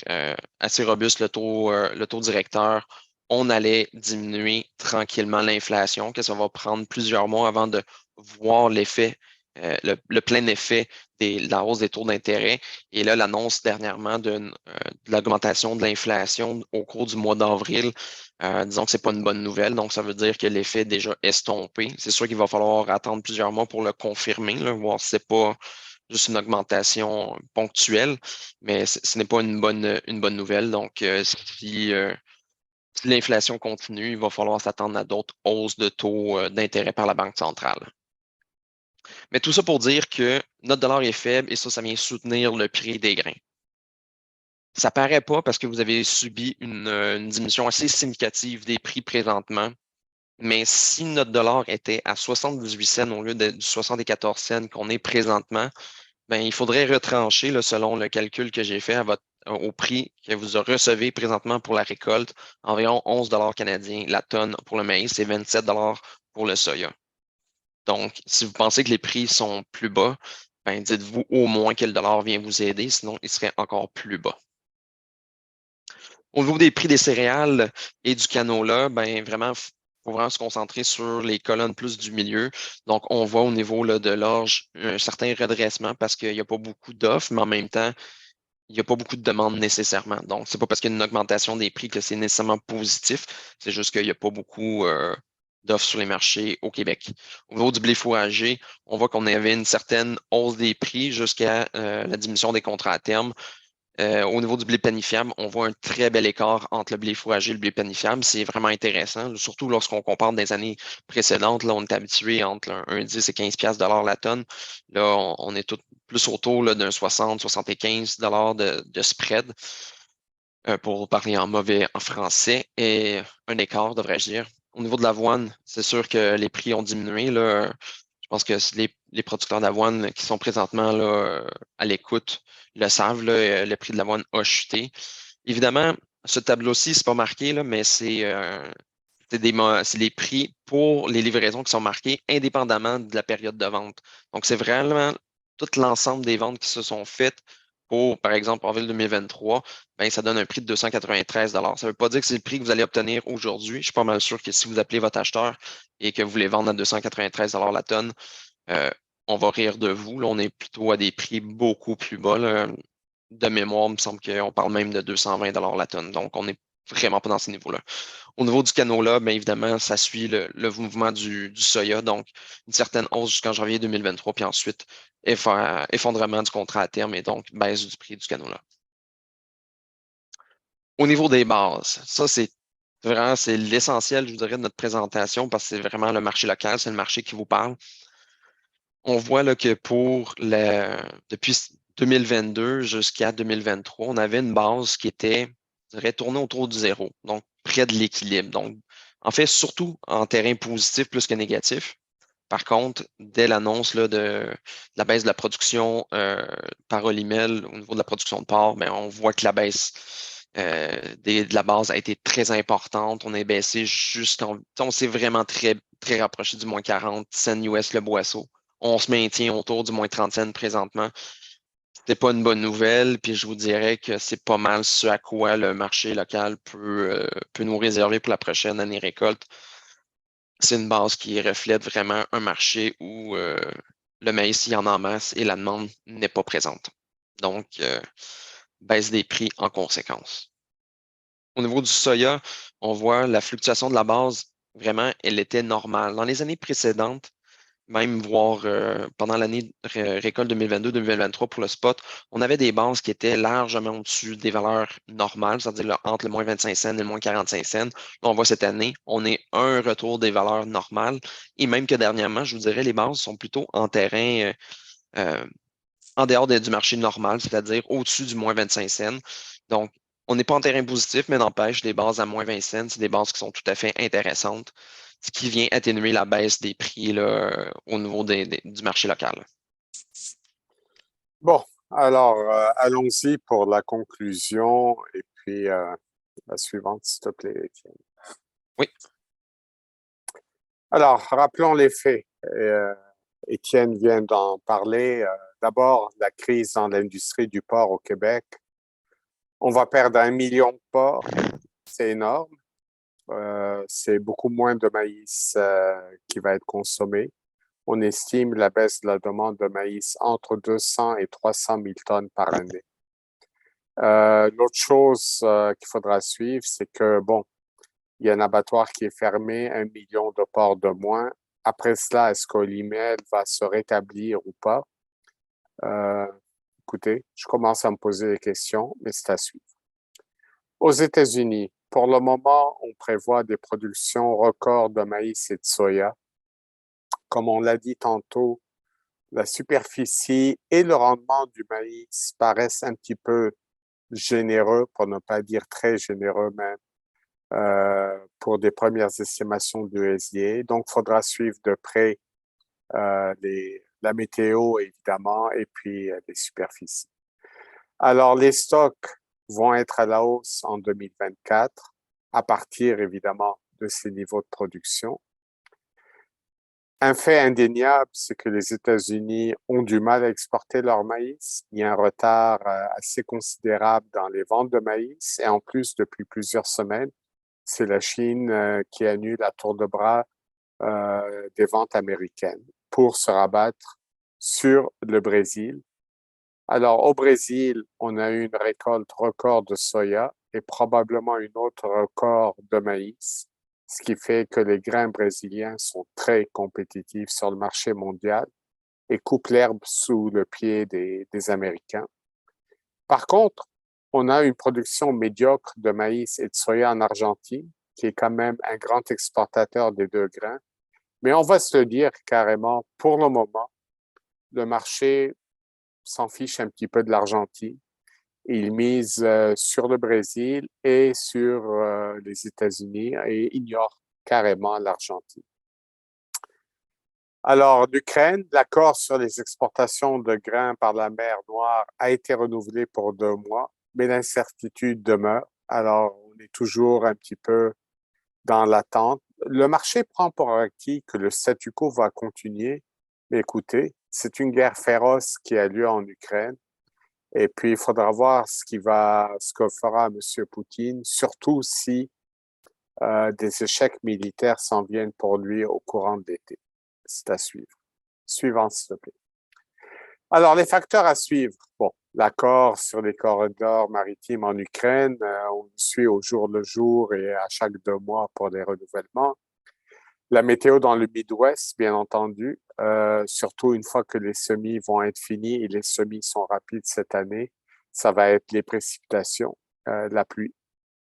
assez robuste le taux directeur, on allait diminuer tranquillement l'inflation, que ça va prendre plusieurs mois avant de voir l'effet, le plein effet de la hausse des taux d'intérêt. Et là, l'annonce dernièrement de l'augmentation de l'inflation au cours du mois d'avril, disons que ce n'est pas une bonne nouvelle. Donc, ça veut dire que l'effet est déjà estompé. C'est sûr qu'il va falloir attendre plusieurs mois pour le confirmer, là, voir si ce n'est pas juste une augmentation ponctuelle, mais ce n'est pas une bonne nouvelle. Donc, si l'inflation continue, il va falloir s'attendre à d'autres hausses de taux d'intérêt par la Banque centrale. Mais tout ça pour dire que notre dollar est faible et ça vient soutenir le prix des grains. Ça paraît pas parce que vous avez subi une diminution assez significative des prix présentement. Mais si notre dollar était à 78 cents au lieu du 74 cents qu'on est présentement, ben, il faudrait retrancher, là, selon le calcul que j'ai fait au prix que vous recevez présentement pour la récolte, environ 11 canadiens la tonne pour le maïs et 27 pour le soya. Donc, si vous pensez que les prix sont plus bas, ben, dites-vous au moins que le dollar vient vous aider, sinon il serait encore plus bas. Au niveau des prix des céréales et du canola, ben vraiment, il faut vraiment se concentrer sur les colonnes plus du milieu. Donc, on voit au niveau là, de l'orge un certain redressement parce qu'il n'y a pas beaucoup d'offres, mais en même temps, il n'y a pas beaucoup de demandes nécessairement. Donc, c'est pas parce qu'il y a une augmentation des prix que c'est nécessairement positif. C'est juste qu'il n'y a pas beaucoup d'offres sur les marchés au Québec. Au niveau du blé fourragé, on voit qu'on avait une certaine hausse des prix jusqu'à la diminution des contrats à terme. Au niveau du blé panifiable, on voit un très bel écart entre le blé fourragé et le blé panifiable. C'est vraiment intéressant, surtout lorsqu'on compare des années précédentes. Là, on est habitué entre un 10 et 15 piastres la tonne. Là, on est tout plus autour là, d'un 60-75 de spread, pour parler en français, et un écart, devrais-je dire. Au niveau de l'avoine, c'est sûr que les prix ont diminué. Là. Je pense que les producteurs d'avoine qui sont présentement là, à l'écoute le savent, là, le prix de l'avoine a chuté. Évidemment, ce tableau-ci, c'est pas marqué, là, mais c'est les prix pour les livraisons qui sont marquées indépendamment de la période de vente. Donc, c'est vraiment tout l'ensemble des ventes qui se sont faites pour, par exemple, avril 2023, ben, ça donne un prix de 293 Ça ne veut pas dire que c'est le prix que vous allez obtenir aujourd'hui. Je suis pas mal sûr que si vous appelez votre acheteur et que vous voulez vendre à 293 la tonne, euh, on va rire de vous. Là, on est plutôt à des prix beaucoup plus bas. Là. De mémoire, il me semble qu'on parle même de 220 la tonne. Donc, on est vraiment pas dans ces niveaux-là. Au niveau du canola, bien évidemment, ça suit le mouvement du soya, donc une certaine hausse jusqu'en janvier 2023, puis ensuite effondrement du contrat à terme et donc baisse du prix du canola. Au niveau des bases, ça c'est l'essentiel, je vous dirais, de notre présentation parce que c'est vraiment le marché local, c'est le marché qui vous parle. On voit là, que depuis 2022 jusqu'à 2023, on avait une base qui était, je dirais, tournée autour du zéro, donc près de l'équilibre. Donc, en fait, surtout en terrain positif plus que négatif. Par contre, dès l'annonce là, de la baisse de la production par Olimel au niveau de la production de porc, ben, on voit que la baisse de la base a été très importante. On est baissé on s'est vraiment très, très rapproché du moins 40 cents US le boisseau. On se maintient autour du moins 30 cents présentement. C'était pas une bonne nouvelle, puis je vous dirais que c'est pas mal ce à quoi le marché local peut nous réserver pour la prochaine année récolte. C'est une base qui reflète vraiment un marché où le maïs, il y en a en masse et la demande n'est pas présente. Donc, baisse des prix en conséquence. Au niveau du soya, on voit la fluctuation de la base, vraiment, elle était normale. Dans les années précédentes, même voire pendant l'année récolte 2022-2023 pour le spot, on avait des bases qui étaient largement au-dessus des valeurs normales, c'est-à-dire là, entre le moins 25 cents et le moins 45 cents. Là, on voit cette année, on est un retour des valeurs normales. Et même que dernièrement, je vous dirais, les bases sont plutôt en terrain euh, en dehors du marché normal, c'est-à-dire au-dessus du moins 25 cents. Donc, on n'est pas en terrain positif, mais n'empêche, des bases à moins 20 cents, c'est des bases qui sont tout à fait intéressantes, ce qui vient atténuer la baisse des prix là, au niveau du marché local. Bon, alors allons-y pour la conclusion et puis la suivante, s'il te plaît, Étienne. Oui, Alors, rappelons les faits. Étienne vient d'en parler. D'abord, la crise dans l'industrie du porc au Québec. On va perdre 1 million de porcs. C'est énorme. C'est beaucoup moins de maïs qui va être consommé. On estime la baisse de la demande de maïs entre 200 et 300 000 tonnes par année. L'autre chose qu'il faudra suivre, c'est que, bon, il y a un abattoir qui est fermé, 1 million de porcs de moins. Après cela, est-ce qu'Olimel va se rétablir ou pas? Euh, Écoutez, je commence à me poser des questions, mais c'est à suivre. Aux États-Unis, pour le moment, on prévoit des productions records de maïs et de soya. Comme on l'a dit tantôt, la superficie et le rendement du maïs paraissent un petit peu généreux, pour ne pas dire très généreux même, pour des premières estimations de USDA. Donc, il faudra suivre de près la météo, évidemment, et puis les superficies. Alors, les stocks vont être à la hausse en 2024, à partir, évidemment, de ces niveaux de production. Un fait indéniable, c'est que les États-Unis ont du mal à exporter leur maïs. Il y a un retard assez considérable dans les ventes de maïs. Et en plus, depuis plusieurs semaines, c'est la Chine qui annule à tour de bras des ventes américaines pour se rabattre sur le Brésil. Alors, au Brésil, on a eu une récolte record de soya et probablement une autre record de maïs, ce qui fait que les grains brésiliens sont très compétitifs sur le marché mondial et coupent l'herbe sous le pied des Américains. Par contre, on a une production médiocre de maïs et de soya en Argentine, qui est quand même un grand exportateur des deux grains. Mais on va se le dire carrément, pour le moment, le marché s'en fiche un petit peu de l'Argentine. Il mise sur le Brésil et sur les États-Unis et ignore carrément l'Argentine. Alors, l'Ukraine, l'accord sur les exportations de grains par la mer Noire a été renouvelé pour 2 mois, mais l'incertitude demeure. Alors, on est toujours un petit peu dans l'attente. Le marché prend pour acquis que le statu quo va continuer. Mais écoutez, c'est une guerre féroce qui a lieu en Ukraine. Et puis, il faudra voir ce que fera M. Poutine, surtout si des échecs militaires s'en viennent pour lui au courant de l'été. C'est à suivre. Suivant, s'il te plaît. Alors, les facteurs à suivre. Bon, l'accord sur les corridors maritimes en Ukraine. On le suit au jour le jour et à chaque 2 mois pour les renouvellements. La météo dans le Midwest, bien entendu, surtout une fois que les semis vont être finis et les semis sont rapides cette année, ça va être les précipitations, la pluie,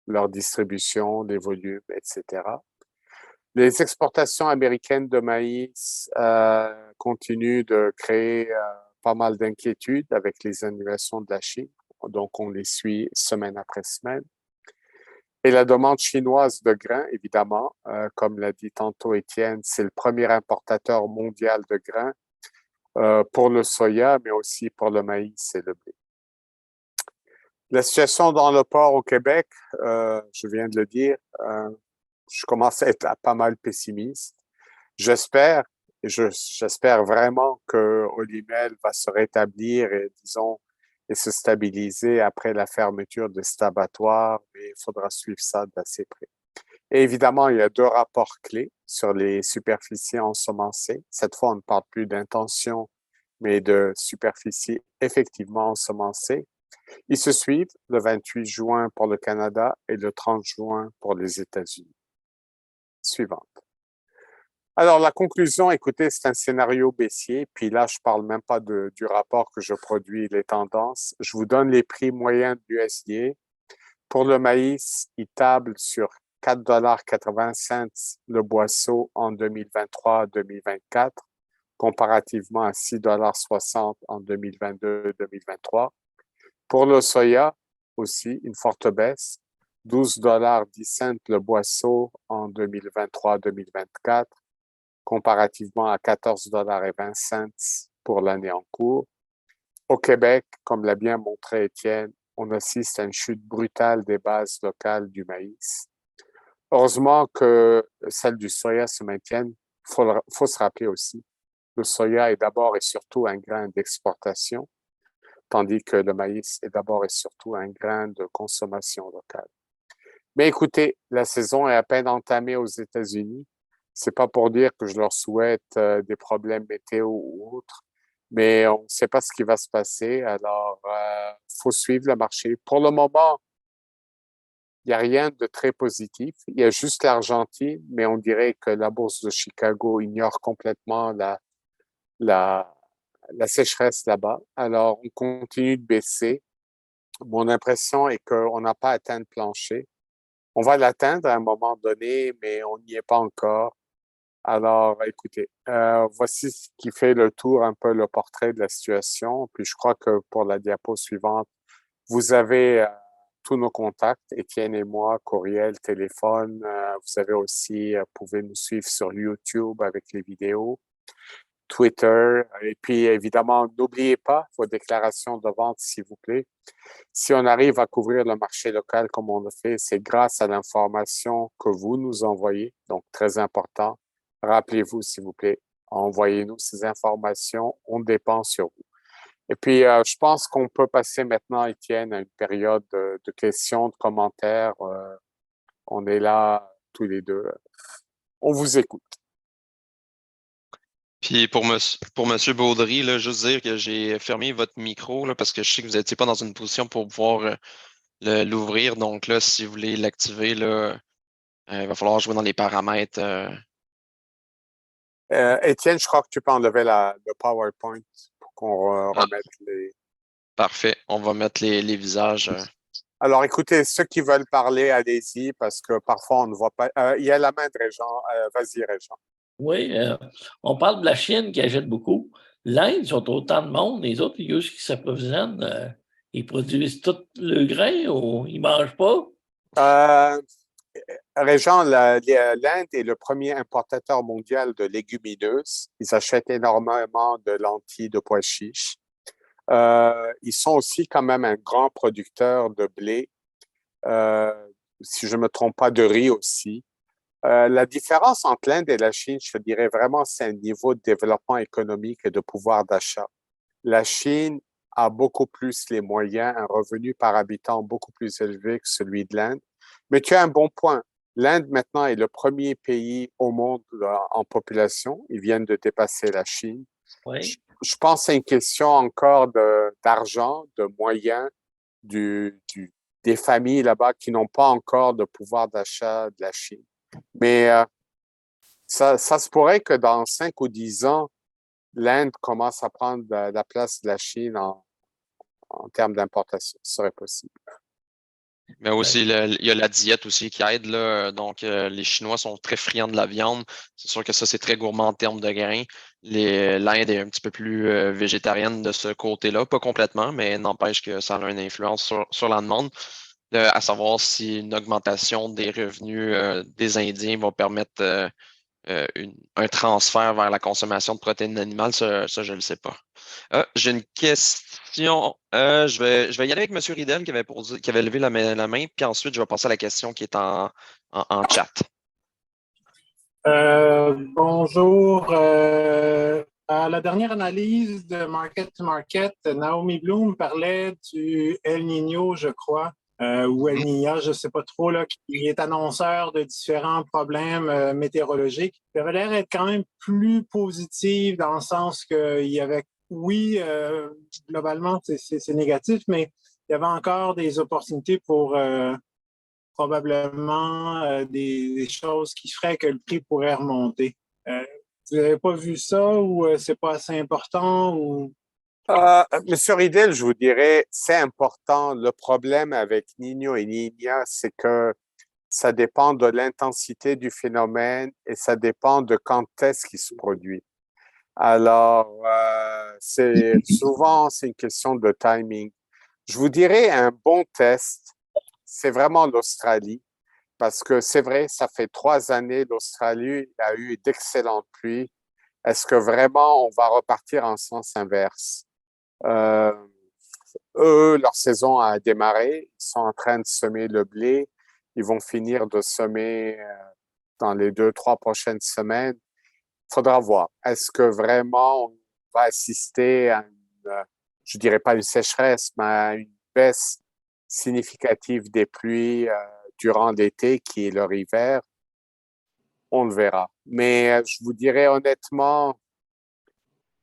leur distribution, les volumes, etc. Les exportations américaines de maïs continuent de créer pas mal d'inquiétudes avec les annulations de la Chine. Donc, on les suit semaine après semaine. Et la demande chinoise de grains, évidemment, comme l'a dit tantôt Étienne, c'est le premier importateur mondial de grains pour le soya, mais aussi pour le maïs et le blé. La situation dans le port au Québec, je viens de le dire, je commence à être pas mal pessimiste. J'espère, j'espère vraiment que Olimel va se rétablir et, disons, et se stabiliser après la fermeture de cet abattoir, mais il faudra suivre ça d'assez près. Et évidemment, il y a 2 rapports clés sur les superficies ensemencées. Cette fois, on ne parle plus d'intention, mais de superficie effectivement ensemencée. Ils se suivent le 28 juin pour le Canada et le 30 juin pour les États-Unis. Suivante. Alors, la conclusion, écoutez, c'est un scénario baissier. Puis là, je parle même pas du rapport que je produis, les tendances. Je vous donne les prix moyens du USDA. Pour le maïs, il table sur 4,80 $ le boisseau en 2023-2024, comparativement à 6,60 $ en 2022-2023. Pour le soya, aussi, une forte baisse, 12,10 $ le boisseau en 2023-2024, comparativement à 14,20 $ pour l'année en cours. Au Québec, comme l'a bien montré Étienne, on assiste à une chute brutale des bases locales du maïs. Heureusement que celles du soya se maintiennent. Faut se rappeler aussi, le soya est d'abord et surtout un grain d'exportation, tandis que le maïs est d'abord et surtout un grain de consommation locale. Mais écoutez, la saison est à peine entamée aux États-Unis. C'est pas pour dire que je leur souhaite des problèmes météo ou autres, mais on ne sait pas ce qui va se passer. Alors, faut suivre le marché. Pour le moment, il n'y a rien de très positif. Il y a juste l'Argentine, mais on dirait que la bourse de Chicago ignore complètement la, la sécheresse là-bas. Alors, on continue de baisser. Mon impression est qu'on n'a pas atteint le plancher. On va l'atteindre à un moment donné, mais on n'y est pas encore. Alors, écoutez, voici ce qui fait le tour, un peu le portrait de la situation. Puis je crois que pour la diapo suivante, vous avez tous nos contacts, Étienne et moi, courriel, téléphone. Vous avez aussi, pouvez nous suivre sur YouTube avec les vidéos, Twitter. Et puis, évidemment, n'oubliez pas vos déclarations de vente, s'il vous plaît. Si on arrive à couvrir le marché local comme on le fait, c'est grâce à l'information que vous nous envoyez, donc très important. Rappelez-vous, s'il vous plaît, envoyez-nous ces informations, on dépend sur vous. Et puis, je pense qu'on peut passer maintenant, Étienne, à une période de questions, de commentaires. On est là tous les deux. On vous écoute. Puis pour Monsieur Baudry, là, juste dire que j'ai fermé votre micro là, parce que je sais que vous n'étiez pas dans une position pour pouvoir l'ouvrir. Donc là, si vous voulez l'activer, là, il va falloir jouer dans les paramètres. Étienne, je crois que tu peux enlever le PowerPoint pour qu'on Ah, remette les... parfait. On va mettre les visages. Alors, écoutez, ceux qui veulent parler, allez-y, parce que parfois, on ne voit pas. Il y a la main de Régent. Vas-y, Régent. Oui, on parle de la Chine qui achète beaucoup. L'Inde, ils sont autant de monde. Les autres, eux, qui s'approvisionnent, ils produisent tout le grain ou ils ne mangent pas? Euh, Régent, l'Inde est le premier importateur mondial de légumineuses. Ils achètent énormément de lentilles, de pois chiches. Ils sont aussi quand même un grand producteur de blé, euh, si je ne me trompe pas, de riz aussi. La différence entre l'Inde et la Chine, je dirais vraiment, c'est un niveau de développement économique et de pouvoir d'achat. La Chine a beaucoup plus les moyens, un revenu par habitant beaucoup plus élevé que celui de l'Inde. Mais tu as un bon point. L'Inde maintenant est le premier pays au monde en population. Ils viennent de dépasser la Chine. Oui. je pense que c'est une question encore d'argent, de moyens des familles là-bas qui n'ont pas encore de pouvoir d'achat de la Chine. Mais ça se pourrait que dans 5 ou 10 ans, l'Inde commence à prendre la place de la Chine en termes d'importation. Ce serait possible. Mais aussi, il y a la diète aussi qui aide, là. Donc, les Chinois sont très friands de la viande. C'est sûr que ça, c'est très gourmand en termes de grains. L'Inde est un petit peu plus végétarienne de ce côté-là. Pas complètement, mais n'empêche que ça a une influence sur la demande. À savoir si une augmentation des revenus des Indiens va permettre un transfert vers la consommation de protéines animales, ça je ne le sais pas. J'ai une question. Je vais y aller avec M. Ridel qui avait levé la main, puis ensuite je vais passer à la question qui est en chat. Bonjour. À la dernière analyse de Market to Market, Naomi Bloom parlait du El Niño, je crois, ou El Niña, je ne sais pas trop, là, qui est annonceur de différents problèmes météorologiques. Il avait l'air d'être quand même plus positif dans le sens qu'il y avait, oui, globalement, c'est négatif, mais il y avait encore des opportunités pour probablement des choses qui feraient que le prix pourrait remonter. Vous n'avez pas vu ça ou c'est pas assez important ou... Monsieur Ridel, je vous dirais, c'est important. Le problème avec Niño et Niña, c'est que ça dépend de l'intensité du phénomène et ça dépend de quand est-ce qu'il se produit. Alors, souvent, c'est une question de timing. Je vous dirais un bon test, c'est vraiment l'Australie, parce que c'est vrai, ça fait 3 années, l'Australie a eu d'excellentes pluies. Est-ce que vraiment on va repartir en sens inverse? Euh, Eux, leur saison a démarré, ils sont en train de semer le blé, ils vont finir de semer dans les 2, 3 prochaines semaines. Il faudra voir. Est-ce que vraiment on va assister à je dirais pas une sécheresse, mais à une baisse significative des pluies durant l'été, qui est leur hiver? On le verra. Mais je vous dirais honnêtement,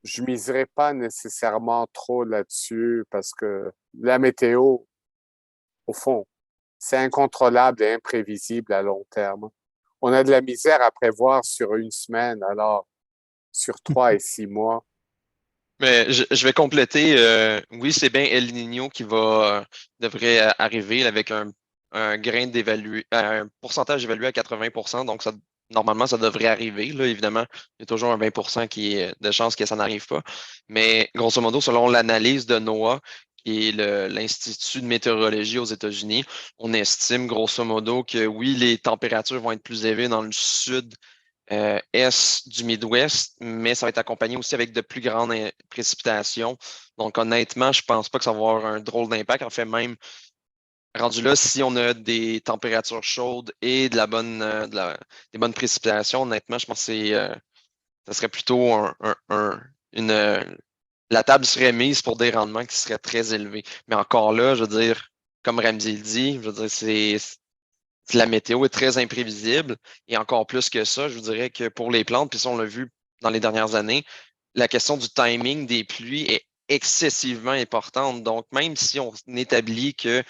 je miserais pas nécessairement trop là-dessus parce que la météo, au fond, c'est incontrôlable et imprévisible à long terme. On a de la misère à prévoir sur une semaine, alors sur 3 et 6 mois. Mais je vais compléter. Oui, c'est bien El Niño qui devrait arriver avec un grain d'évalué, un pourcentage évalué à 80%. Donc, normalement, ça devrait arriver. Là, évidemment, il y a toujours un 20% de chances que ça n'arrive pas. Mais grosso modo, selon l'analyse de NOAA, qui est l'Institut de météorologie aux États-Unis, on estime grosso modo que oui, les températures vont être plus élevées dans le sud est du Midwest, mais ça va être accompagné aussi avec de plus grandes précipitations. Donc, honnêtement, je pense pas que ça va avoir un drôle d'impact. En fait, même rendu là, si on a des températures chaudes et des bonnes précipitations, honnêtement, je pense que ça serait plutôt une, la table serait mise pour des rendements qui seraient très élevés. Mais encore là, je veux dire, comme Ramsey le dit, je veux dire, la météo est très imprévisible et encore plus que ça, je vous dirais que pour les plantes, puis ça, on l'a vu dans les dernières années, la question du timing des pluies est excessivement importante. Donc, même si on établit que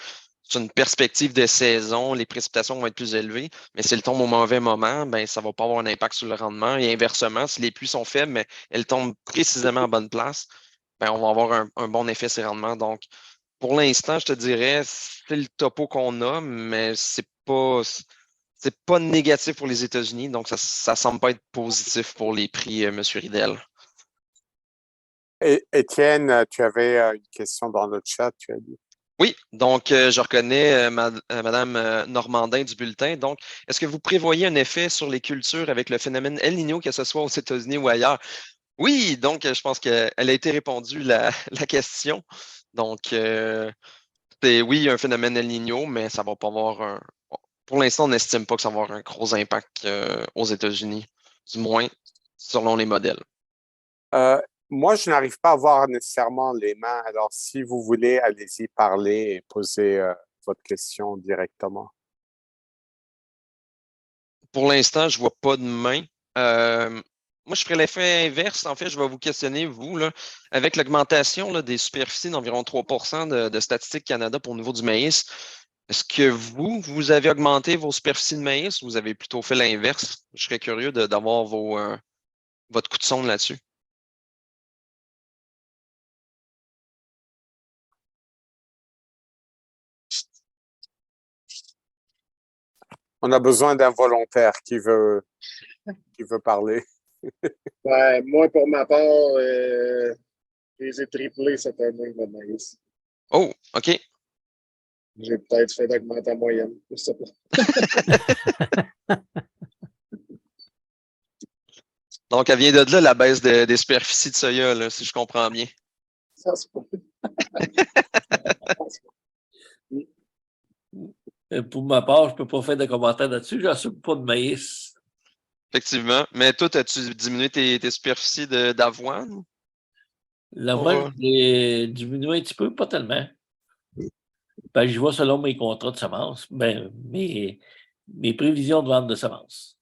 c'est une perspective de saison, les précipitations vont être plus élevées, mais si elles tombent au mauvais moment, ben, ça ne va pas avoir un impact sur le rendement. Et inversement, si les pluies sont faibles, mais elles tombent précisément à bonne place, ben, on va avoir un bon effet sur les rendements. Donc, pour l'instant, je te dirais, c'est le topo qu'on a, mais c'est pas négatif pour les États-Unis, donc ça semble pas être positif pour les prix, M. Ridel. Et, Étienne, tu avais une question dans le chat, tu as dit. Oui, donc je reconnais Madame Normandin du bulletin. Donc, est-ce que vous prévoyez un effet sur les cultures avec le phénomène El Niño, que ce soit aux États-Unis ou ailleurs? Oui, donc je pense qu'elle a été répondue la question. Donc, oui, il y a un phénomène El Niño, mais ça va pas avoir pour l'instant, on n'estime pas que ça va avoir un gros impact aux États-Unis, du moins selon les modèles. Euh, Moi, je n'arrive pas à voir nécessairement les mains. Alors, si vous voulez, allez-y parler et poser votre question directement. Pour l'instant, je vois pas de main. moi, je ferais l'effet inverse. En fait, je vais vous questionner, vous, là, avec l'augmentation là, des superficies d'environ 3 de Statistique Canada pour le niveau du maïs. Est-ce que vous avez augmenté vos superficies de maïs ou vous avez plutôt fait l'inverse? Je serais curieux d'avoir votre coup de sonde là-dessus. On a besoin d'un volontaire qui veut parler. Ouais, moi, pour ma part, je les ai triplés cette année, le maïs. Oh, OK. J'ai peut-être fait d'augmenter la moyenne. Je sais pas. Donc, elle vient de là, la baisse des superficies de soya, là, si je comprends bien. Ça se peut. Pour ma part, je ne peux pas faire de commentaires là-dessus. Je n'assume pas de maïs. Effectivement. Mais toi, as-tu diminué tes superficies d'avoine? L'avoine, j'ai diminué un petit peu, pas tellement. Ben, je vois selon mes contrats de semences, ben, mes prévisions de vente de semences.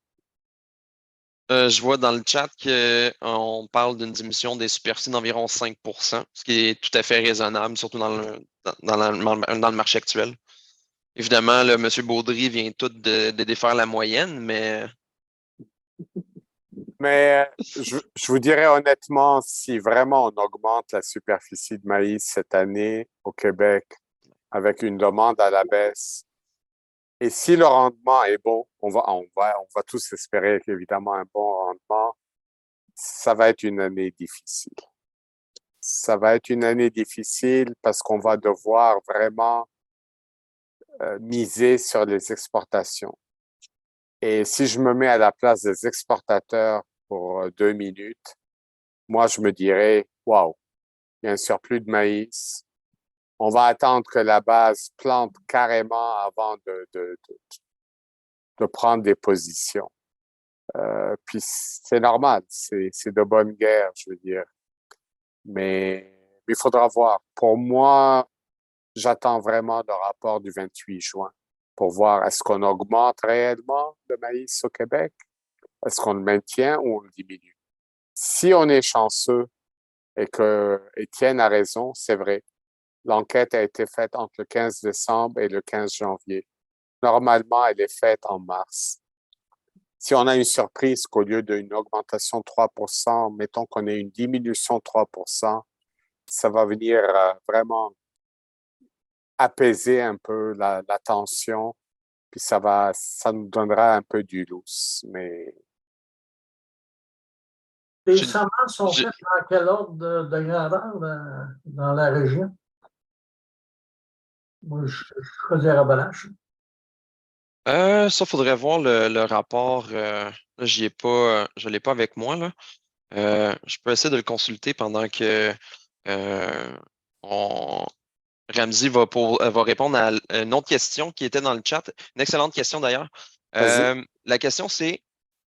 Je vois dans le chat qu'on parle d'une diminution des superficies d'environ 5 ce qui est tout à fait raisonnable, surtout dans le marché actuel. Évidemment, là, M. Baudry vient tout de défaire la moyenne, mais Mais je vous dirais honnêtement, si vraiment on augmente la superficie de maïs cette année au Québec avec une demande à la baisse, et si le rendement est bon, on va tous espérer évidemment un bon rendement, ça va être une année difficile. Ça va être une année difficile parce qu'on va devoir vraiment miser sur les exportations. Et si je me mets à la place des exportateurs pour 2 minutes, moi, je me dirais, waouh, il y a un surplus de maïs. On va attendre que la base plante carrément avant de prendre des positions. Puis c'est normal, c'est de bonne guerre, je veux dire. Mais il faudra voir. Pour moi, j'attends vraiment le rapport du 28 juin pour voir est-ce qu'on augmente réellement le maïs au Québec? Est-ce qu'on le maintient ou on le diminue? Si on est chanceux et que Étienne a raison, c'est vrai. L'enquête a été faite entre le 15 décembre et le 15 janvier. Normalement, elle est faite en mars. Si on a une surprise qu'au lieu d'une augmentation de 3 mettons qu'on ait une diminution de 3 ça va venir vraiment apaiser un peu la tension, puis ça nous donnera un peu du lousse. Mais Les j'ai- semences sont j'ai- faites dans quel ordre de grandeur dans la région? Moi, je choisis Rabalache. ça, faudrait voir le rapport. Là, je l'ai pas avec moi, là. Je peux essayer de le consulter pendant que euh, on, Ramsey va répondre à une autre question qui était dans le chat. Une excellente question d'ailleurs. vas-y. La question, c'est,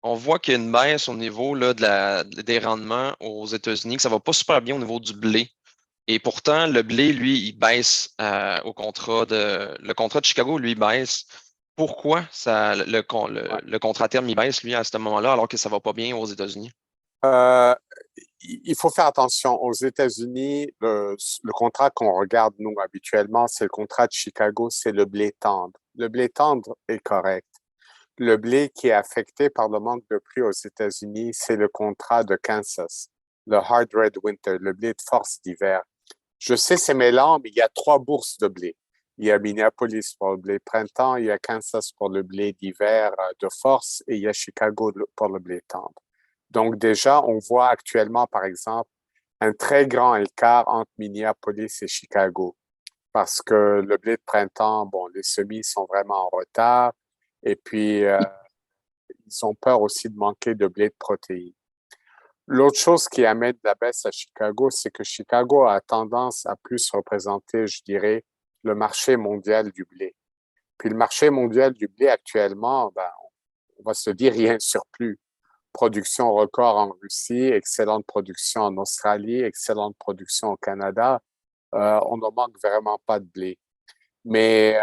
on voit qu'il y a une baisse au niveau là, des rendements aux États-Unis, que ça va pas super bien au niveau du blé. Et pourtant, le blé, lui, il baisse le contrat de Chicago, lui, il baisse. Pourquoi le contrat à terme, il baisse, lui, à ce moment-là, alors que ça va pas bien aux États-Unis? Euh, il faut faire attention. Aux États-Unis, le contrat qu'on regarde, nous, habituellement, c'est le contrat de Chicago, c'est le blé tendre. Le blé tendre est correct. Le blé qui est affecté par le manque de pluie aux États-Unis, c'est le contrat de Kansas, le Hard Red Winter, le blé de force d'hiver. Je sais, c'est mêlant, mais il y a 3 bourses de blé. Il y a Minneapolis pour le blé de printemps, il y a Kansas pour le blé d'hiver de force et il y a Chicago pour le blé tendre. Donc déjà, on voit actuellement, par exemple, un très grand écart entre Minneapolis et Chicago parce que le blé de printemps, bon, les semis sont vraiment en retard et puis ils ont peur aussi de manquer de blé de protéines. L'autre chose qui amène la baisse à Chicago, c'est que Chicago a tendance à plus représenter, je dirais, le marché mondial du blé. Puis le marché mondial du blé actuellement, ben, on va se dire, il y a un surplus. Production record en Russie, excellente production en Australie, excellente production au Canada. On ne manque vraiment pas de blé. Mais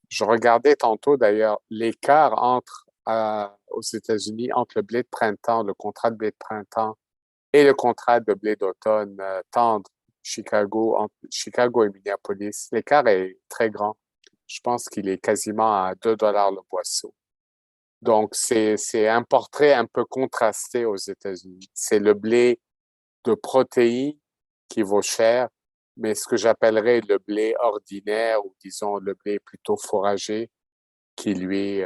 je regardais tantôt d'ailleurs l'écart entre aux États-Unis entre le blé de printemps, le contrat de blé de printemps et le contrat de blé d'automne tendre entre Chicago et Minneapolis. L'écart est très grand. Je pense qu'il est quasiment à 2 dollars le boisseau. Donc, c'est un portrait un peu contrasté aux États-Unis. C'est le blé de protéines qui vaut cher, mais ce que j'appellerais le blé ordinaire ou disons le blé plutôt fourragé qui lui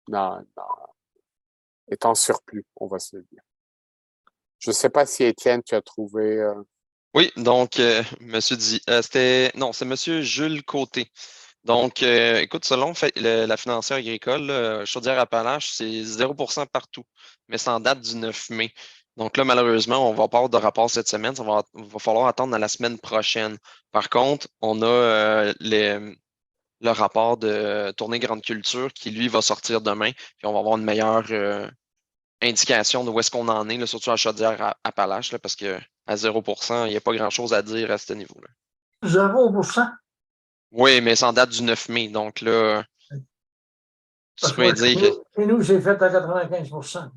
non, non, est en surplus, on va se le dire. Je ne sais pas si Étienne, tu as trouvé. Oui, donc, Monsieur non, c'est Monsieur Jules Côté. Donc, écoute, selon la financière agricole, Chaudière-Appalaches, c'est 0% partout, mais c'est en date du 9 mai. Donc là, malheureusement, on va pas avoir de rapport cette semaine, va falloir attendre à la semaine prochaine. Par contre, on a le rapport de Tournée Grande Culture qui, lui, va sortir demain, puis on va avoir une meilleure indication de où est-ce qu'on en est, là, surtout à Chaudière-Appalaches, là, parce que à 0%, il n'y a pas grand-chose à dire à ce niveau-là. 0%. Oui, mais c'est en date du 9 mai, donc là, tu Parce peux que dire que chez nous, c'est fait à 95%.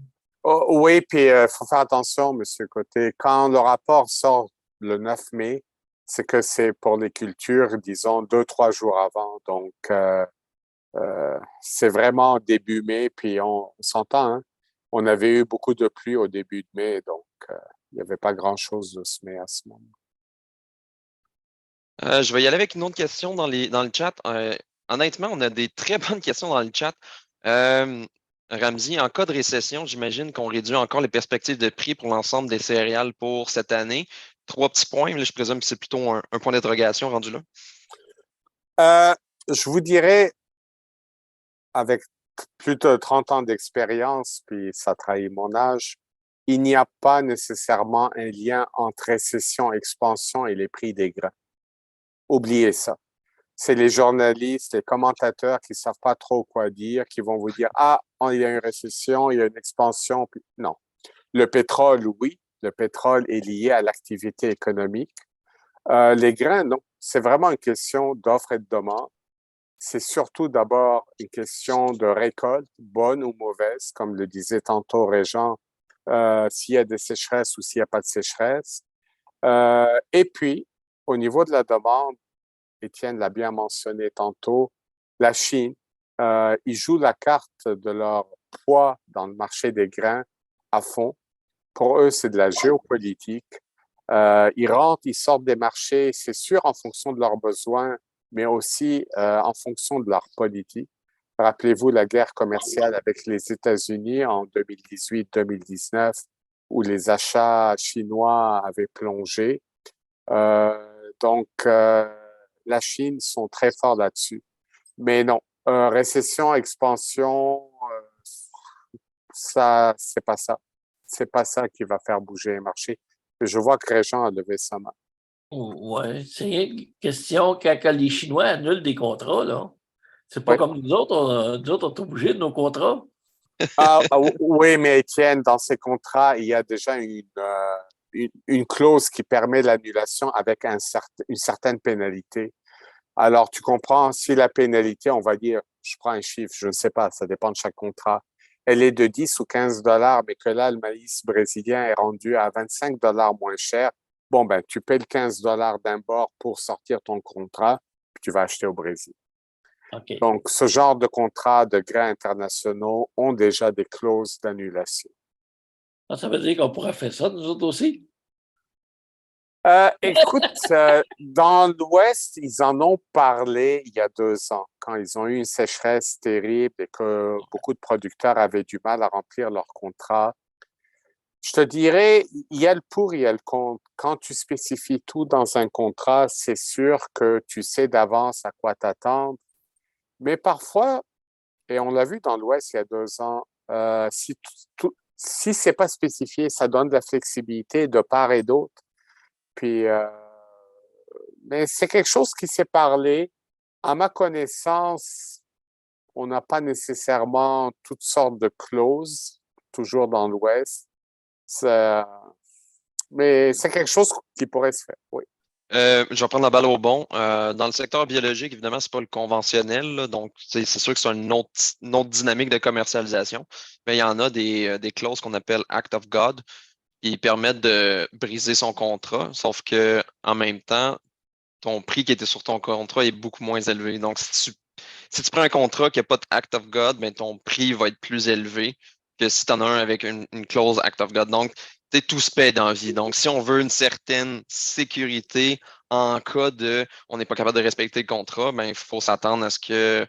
Oh, oui, puis il faut faire attention, Monsieur Côté. Quand le rapport sort le 9 mai, c'est que c'est pour les cultures, disons, 2, 3 jours avant. Donc, c'est vraiment début mai, puis on s'entend, hein? On avait eu beaucoup de pluie au début de mai, donc il n'y avait pas grand-chose de ce mai à ce moment. je vais y aller avec une autre question dans le chat. Honnêtement, on a des très bonnes questions dans le chat. Ramzi, en cas de récession, j'imagine qu'on réduit encore les perspectives de prix pour l'ensemble des céréales pour cette année. 3 petits points, mais là, je présume que c'est plutôt un point d'interrogation rendu là. Je vous dirais, avec plus de 30 ans d'expérience, puis ça trahit mon âge, il n'y a pas nécessairement un lien entre récession, expansion et les prix des grains. Oubliez ça. C'est les journalistes, les commentateurs qui ne savent pas trop quoi dire, qui vont vous dire, ah, il y a une récession, il y a une expansion. Puis, non. Le pétrole, oui, le pétrole est lié à l'activité économique. Les grains, non. C'est vraiment une question d'offre et de demande. C'est surtout d'abord une question de récolte, bonne ou mauvaise, comme le disait tantôt Régent, s'il y a des sécheresses ou s'il n'y a pas de sécheresse. Et puis, au niveau de la demande, Étienne l'a bien mentionné tantôt, la Chine, ils jouent la carte de leur poids dans le marché des grains à fond. Pour eux, c'est de la géopolitique. Ils rentrent, ils sortent des marchés, c'est sûr, en fonction de leurs besoins, mais aussi en fonction de leur politique. Rappelez-vous la guerre commerciale avec les États-Unis en 2018-2019, où les achats chinois avaient plongé. Donc, la Chine sont très forts là-dessus. Mais non, récession, expansion, ça, c'est pas ça. C'est pas ça qui va faire bouger les marchés. Je vois que Régent a levé sa main. Oui, c'est une question quand les Chinois annulent des contrats, là. C'est pas Ouais. comme nous autres, on est obligés de nos contrats. Oui, mais Étienne, dans ces contrats, il y a déjà une clause qui permet l'annulation avec une certaine pénalité. Alors, tu comprends, si la pénalité, on va dire, je prends un chiffre, je ne sais pas, ça dépend de chaque contrat, elle est de 10 ou 15 dollars, mais que là, le maïs brésilien est rendu à 25 dollars moins cher, bon, ben, tu paies le 15 dollars d'un bord pour sortir ton contrat, puis tu vas acheter au Brésil. OK. Donc, ce genre de contrats de grains internationaux ont déjà des clauses d'annulation. Ça veut dire qu'on pourrait faire ça, nous autres aussi? Écoute, dans l'Ouest, ils en ont parlé il y a 2 ans, quand ils ont eu une sécheresse terrible et que beaucoup de producteurs avaient du mal à remplir leurs contrats. Je te dirais, il y a le pour, il y a le contre. Quand tu spécifies tout dans un contrat, c'est sûr que tu sais d'avance à quoi t'attendre. Mais parfois, et on l'a vu dans l'Ouest il y a 2 ans, si c'est pas spécifié, ça donne de la flexibilité de part et d'autre. Puis, mais c'est quelque chose qui s'est parlé. À ma connaissance, on n'a pas nécessairement toutes sortes de clauses, toujours dans l'Ouest. Mais c'est quelque chose qui pourrait se faire, oui. Je vais prendre la balle au bon. Dans le secteur biologique, évidemment, c'est pas le conventionnel, là, donc c'est sûr que c'est une autre dynamique de commercialisation. Mais il y en a des clauses qu'on appelle Act of God qui permettent de briser son contrat, sauf que en même temps, ton prix qui était sur ton contrat est beaucoup moins élevé. Donc, si tu prends un contrat qui n'a pas de Act of God, ben, ton prix va être plus élevé que si tu en as un avec une clause Act of God. Donc, tout se paie dans la vie. Donc, si on veut une certaine sécurité en cas de on n'est pas capable de respecter le contrat, ben, il faut s'attendre à ce que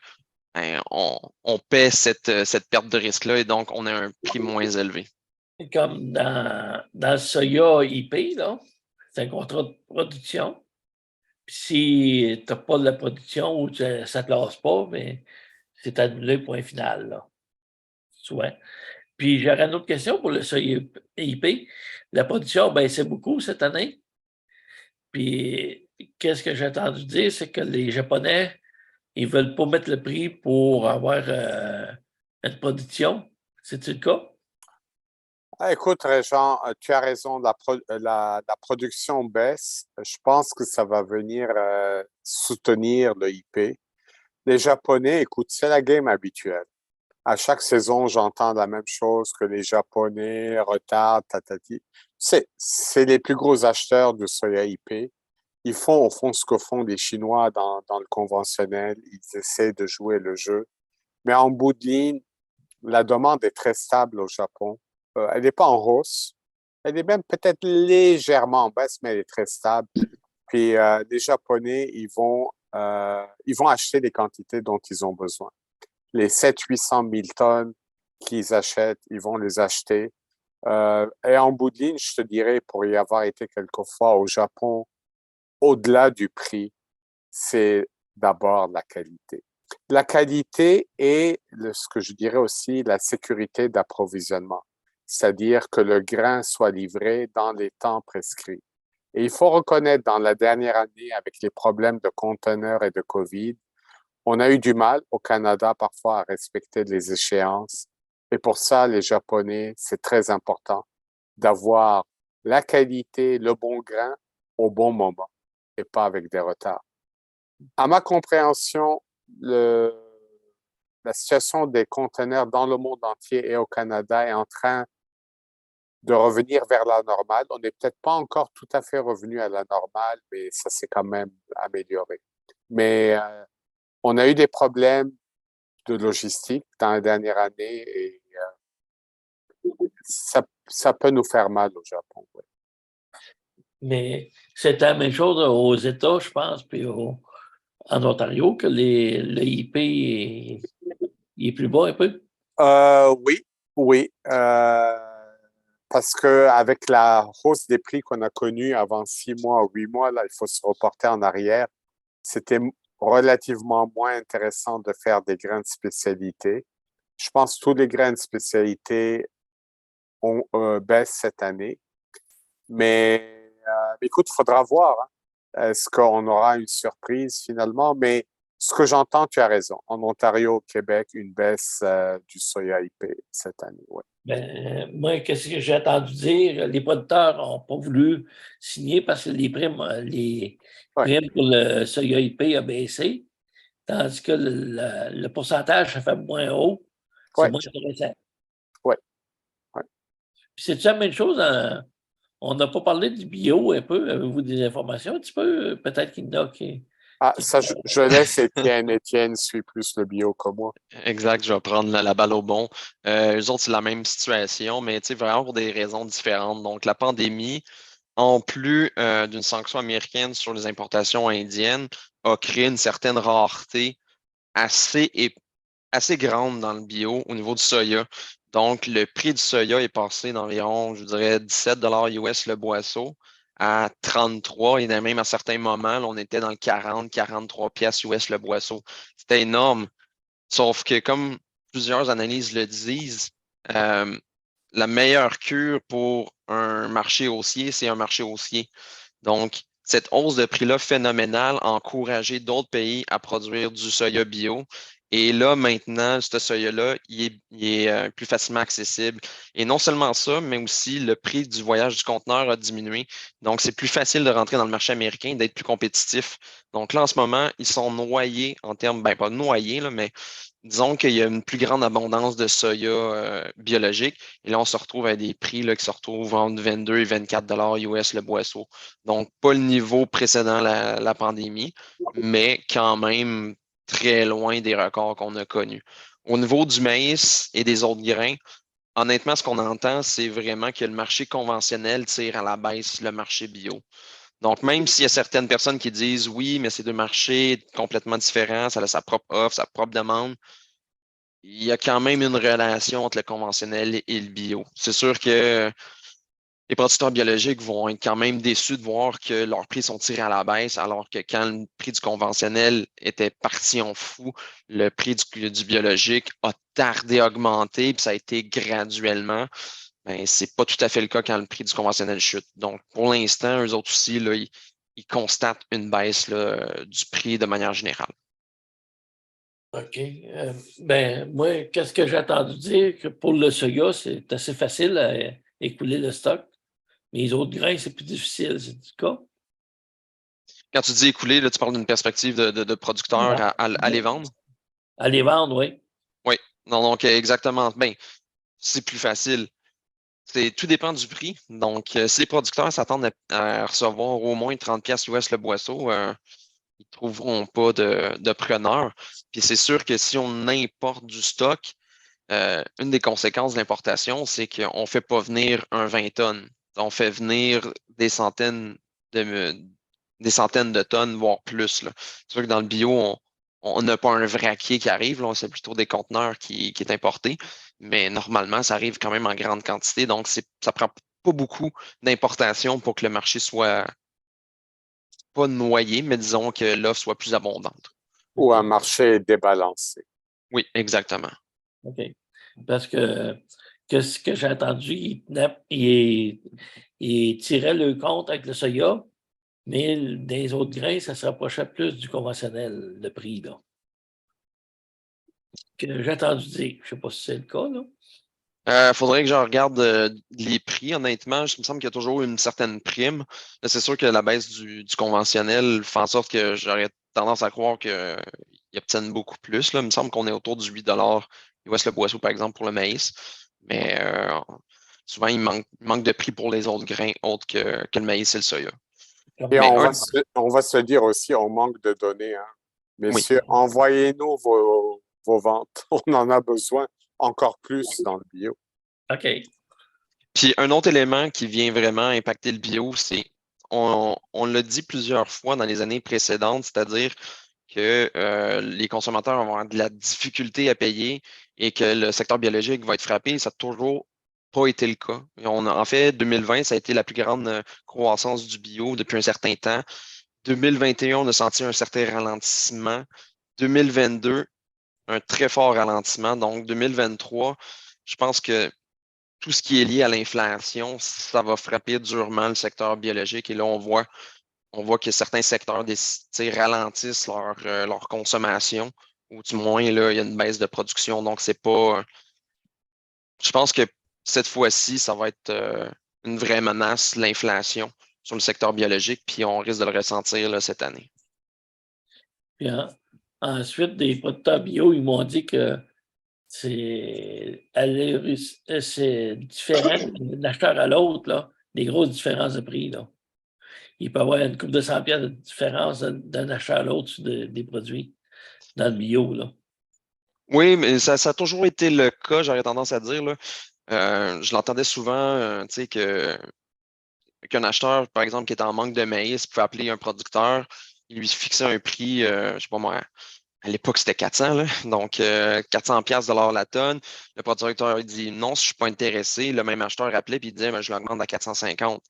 ben, on paie cette perte de risque-là et donc on a un prix moins élevé. Comme dans le Soya IP, là, c'est un contrat de production. Puis si tu n'as pas de la production ou ça ne te lance pas, mais c'est annulé, point final, là. Souvent. Puis j'aurais une autre question pour le Soya IP. La production baissait beaucoup cette année. Puis qu'est-ce que j'ai entendu dire, c'est que les Japonais, ils veulent pas mettre le prix pour avoir une production. C'est-tu le cas? Écoute, Régent, tu as raison, la production baisse. Je pense que ça va venir soutenir le IP. Les Japonais, écoute, c'est la game habituelle. À chaque saison, j'entends la même chose que les Japonais retardent, tatati. C'est les plus gros acheteurs de soya IP. Ils font au fond ce que font les Chinois dans le conventionnel. Ils essaient de jouer le jeu. Mais en bout de ligne, la demande est très stable au Japon. Elle n'est pas en hausse. Elle est même peut-être légèrement en baisse, mais elle est très stable. Puis les Japonais, ils vont acheter les quantités dont ils ont besoin. Les 700-800 000 tonnes qu'ils achètent, ils vont les acheter. Et en bout de ligne, je te dirais, pour y avoir été quelquefois au Japon, au-delà du prix, c'est d'abord la qualité. La qualité et ce que je dirais aussi, la sécurité d'approvisionnement, c'est-à-dire que le grain soit livré dans les temps prescrits. Et il faut reconnaître, dans la dernière année, avec les problèmes de conteneurs et de COVID, on a eu du mal au Canada parfois à respecter les échéances. Et pour ça, les Japonais, c'est très important d'avoir la qualité, le bon grain au bon moment et pas avec des retards. À ma compréhension, la situation des conteneurs dans le monde entier et au Canada est en train de revenir vers la normale. On n'est peut-être pas encore tout à fait revenu à la normale, mais ça s'est quand même amélioré. Mais on a eu des problèmes de logistique dans la dernière année et ça peut nous faire mal au Japon. Ouais. Mais c'est la même chose aux États, je pense, puis en Ontario, que le IP est plus bas un peu. Oui. Parce que avec la hausse des prix qu'on a connue avant 6 mois ou 8 mois, là, il faut se reporter en arrière. C'était relativement moins intéressant de faire des grains de spécialité. Je pense que tous les grains de spécialité baissent cette année. Mais écoute, il faudra voir. Hein. Est-ce qu'on aura une surprise finalement? Mais ce que j'entends, tu as raison. En Ontario, au Québec, une baisse du soya IP cette année. Ouais. Ben, moi, qu'est-ce que j'ai entendu dire? Les producteurs n'ont pas voulu signer parce que les primes pour le soya IP a baissé, tandis que le pourcentage ça fait moins haut. C'est Ouais. moins intéressant. Ouais. Puis c'est-tu la même chose? On n'a pas parlé du bio un peu. Avez-vous des informations un petit peu? Peut-être qu'il y en a qui. Ça, je laisse Étienne. Étienne suit plus le bio que moi. Exact, je vais prendre la balle au bon. Eux autres, c'est la même situation, mais vraiment pour des raisons différentes. Donc, la pandémie, en plus d'une sanction américaine sur les importations indiennes, a créé une certaine rareté assez, assez grande dans le bio au niveau du soya. Donc, le prix du soya est passé d'environ, je dirais, 17 US le boisseau à 33 et même à certains moments, là, on était dans le 40-43 pièces US le boisseau. C'était énorme. Sauf que, comme plusieurs analyses le disent, la meilleure cure pour un marché haussier, c'est un marché haussier. Donc, cette hausse de prix-là phénoménale a encouragé d'autres pays à produire du soya bio Et là, maintenant, ce soya-là, il est plus facilement accessible. Et non seulement ça, mais aussi le prix du voyage du conteneur a diminué. Donc, c'est plus facile de rentrer dans le marché américain, d'être plus compétitif. Donc là, en ce moment, ils sont noyés en termes, ben pas noyés, là, mais disons qu'il y a une plus grande abondance de soya biologique. Et là, on se retrouve à des prix là, qui se retrouvent entre 22 et 24 US le boisseau. Donc, pas le niveau précédent la pandémie, mais quand même très loin des records qu'on a connus. Au niveau du maïs et des autres grains, honnêtement, ce qu'on entend, c'est vraiment que le marché conventionnel tire à la baisse le marché bio. Donc, même s'il y a certaines personnes qui disent oui, mais c'est deux marchés complètement différents, ça a sa propre offre, sa propre demande, il y a quand même une relation entre le conventionnel et le bio. C'est sûr que les producteurs biologiques vont être quand même déçus de voir que leurs prix sont tirés à la baisse, alors que quand le prix du conventionnel était parti en fou, le prix du biologique a tardé à augmenter, puis ça a été graduellement. Ben, c'est pas tout à fait le cas quand le prix du conventionnel chute. Donc, pour l'instant, eux autres aussi, là, ils constatent une baisse là, du prix de manière générale. OK. Ben, moi, qu'est-ce que j'ai entendu dire? Que pour le soya, c'est assez facile à écouler le stock. Mais les autres grains, c'est plus difficile, c'est du cas. Quand tu dis écouler, là, tu parles d'une perspective de producteur à les vendre? À les vendre, oui. Oui. Non, donc exactement. Ben, c'est plus facile. Tout dépend du prix. Donc, si les producteurs s'attendent à recevoir au moins 30 pièces US le boisseau, ils ne trouveront pas de preneur. Puis c'est sûr que si on importe du stock, une des conséquences de l'importation, c'est qu'on ne fait pas venir un 20 tonnes. On fait venir de, des centaines de tonnes, voire plus, là. C'est sûr que dans le bio, on n'a pas un vraquier qui arrive, là, c'est plutôt des conteneurs qui est importé. Mais normalement, ça arrive quand même en grande quantité. Donc, ça ne prend pas beaucoup d'importation pour que le marché soit pas noyé, mais disons que l'offre soit plus abondante. Ou un marché débalancé. Oui, exactement. OK. Parce que ce que j'ai entendu, ils tiraient le compte avec le soya, mais des autres grains, ça se rapprochait plus du conventionnel, le prix, là. Que j'ai entendu dire. Je ne sais pas si c'est le cas, là. Faudrait que je regarde les prix, honnêtement. Il me semble qu'il y a toujours une certaine prime. Là, c'est sûr que la baisse du conventionnel fait en sorte que j'aurais tendance à croire qu'ils obtiennent beaucoup plus. Là. Il me semble qu'on est autour du 8 US le boisseau, par exemple, pour le maïs. Mais souvent, il manque de prix pour les autres grains autres que le maïs et le soya. Et Mais on va se dire aussi, on manque de données. Hein. oui. Messieurs, envoyez-nous vos ventes. On en a besoin encore plus dans le bio. OK. Puis un autre élément qui vient vraiment impacter le bio, c'est, on l'a dit plusieurs fois dans les années précédentes, c'est-à-dire que les consommateurs vont avoir de la difficulté à payer et que le secteur biologique va être frappé. Ça n'a toujours pas été le cas. En fait, 2020, ça a été la plus grande croissance du bio depuis un certain temps. 2021, on a senti un certain ralentissement. 2022, un très fort ralentissement. Donc, 2023, je pense que tout ce qui est lié à l'inflation, ça va frapper durement le secteur biologique. Et là, on voit que certains secteurs ralentissent leur consommation, ou du moins, là, il y a une baisse de production. Donc, c'est pas. Je pense que cette fois-ci, ça va être une vraie menace, l'inflation sur le secteur biologique, puis on risque de le ressentir là, cette année. Puis ensuite, des producteurs bio, ils m'ont dit que c'est différent d'un acheteur à l'autre, là, des grosses différences de prix, là. Il peut y avoir une coupe de 100 pièces de différence d'un acheteur à l'autre sur des produits dans le bio, là. Oui, mais ça a toujours été le cas, j'aurais tendance à dire. Là. Je l'entendais souvent, tu sais, qu'un acheteur, par exemple, qui est en manque de maïs, pouvait appeler un producteur, il lui fixait un prix, je sais pas moi, à l'époque, c'était 400, là. Donc 400 pièces $ la tonne. Le producteur il dit non, je suis pas intéressé. Le même acheteur appelait puis il disait je l'augmente à 450.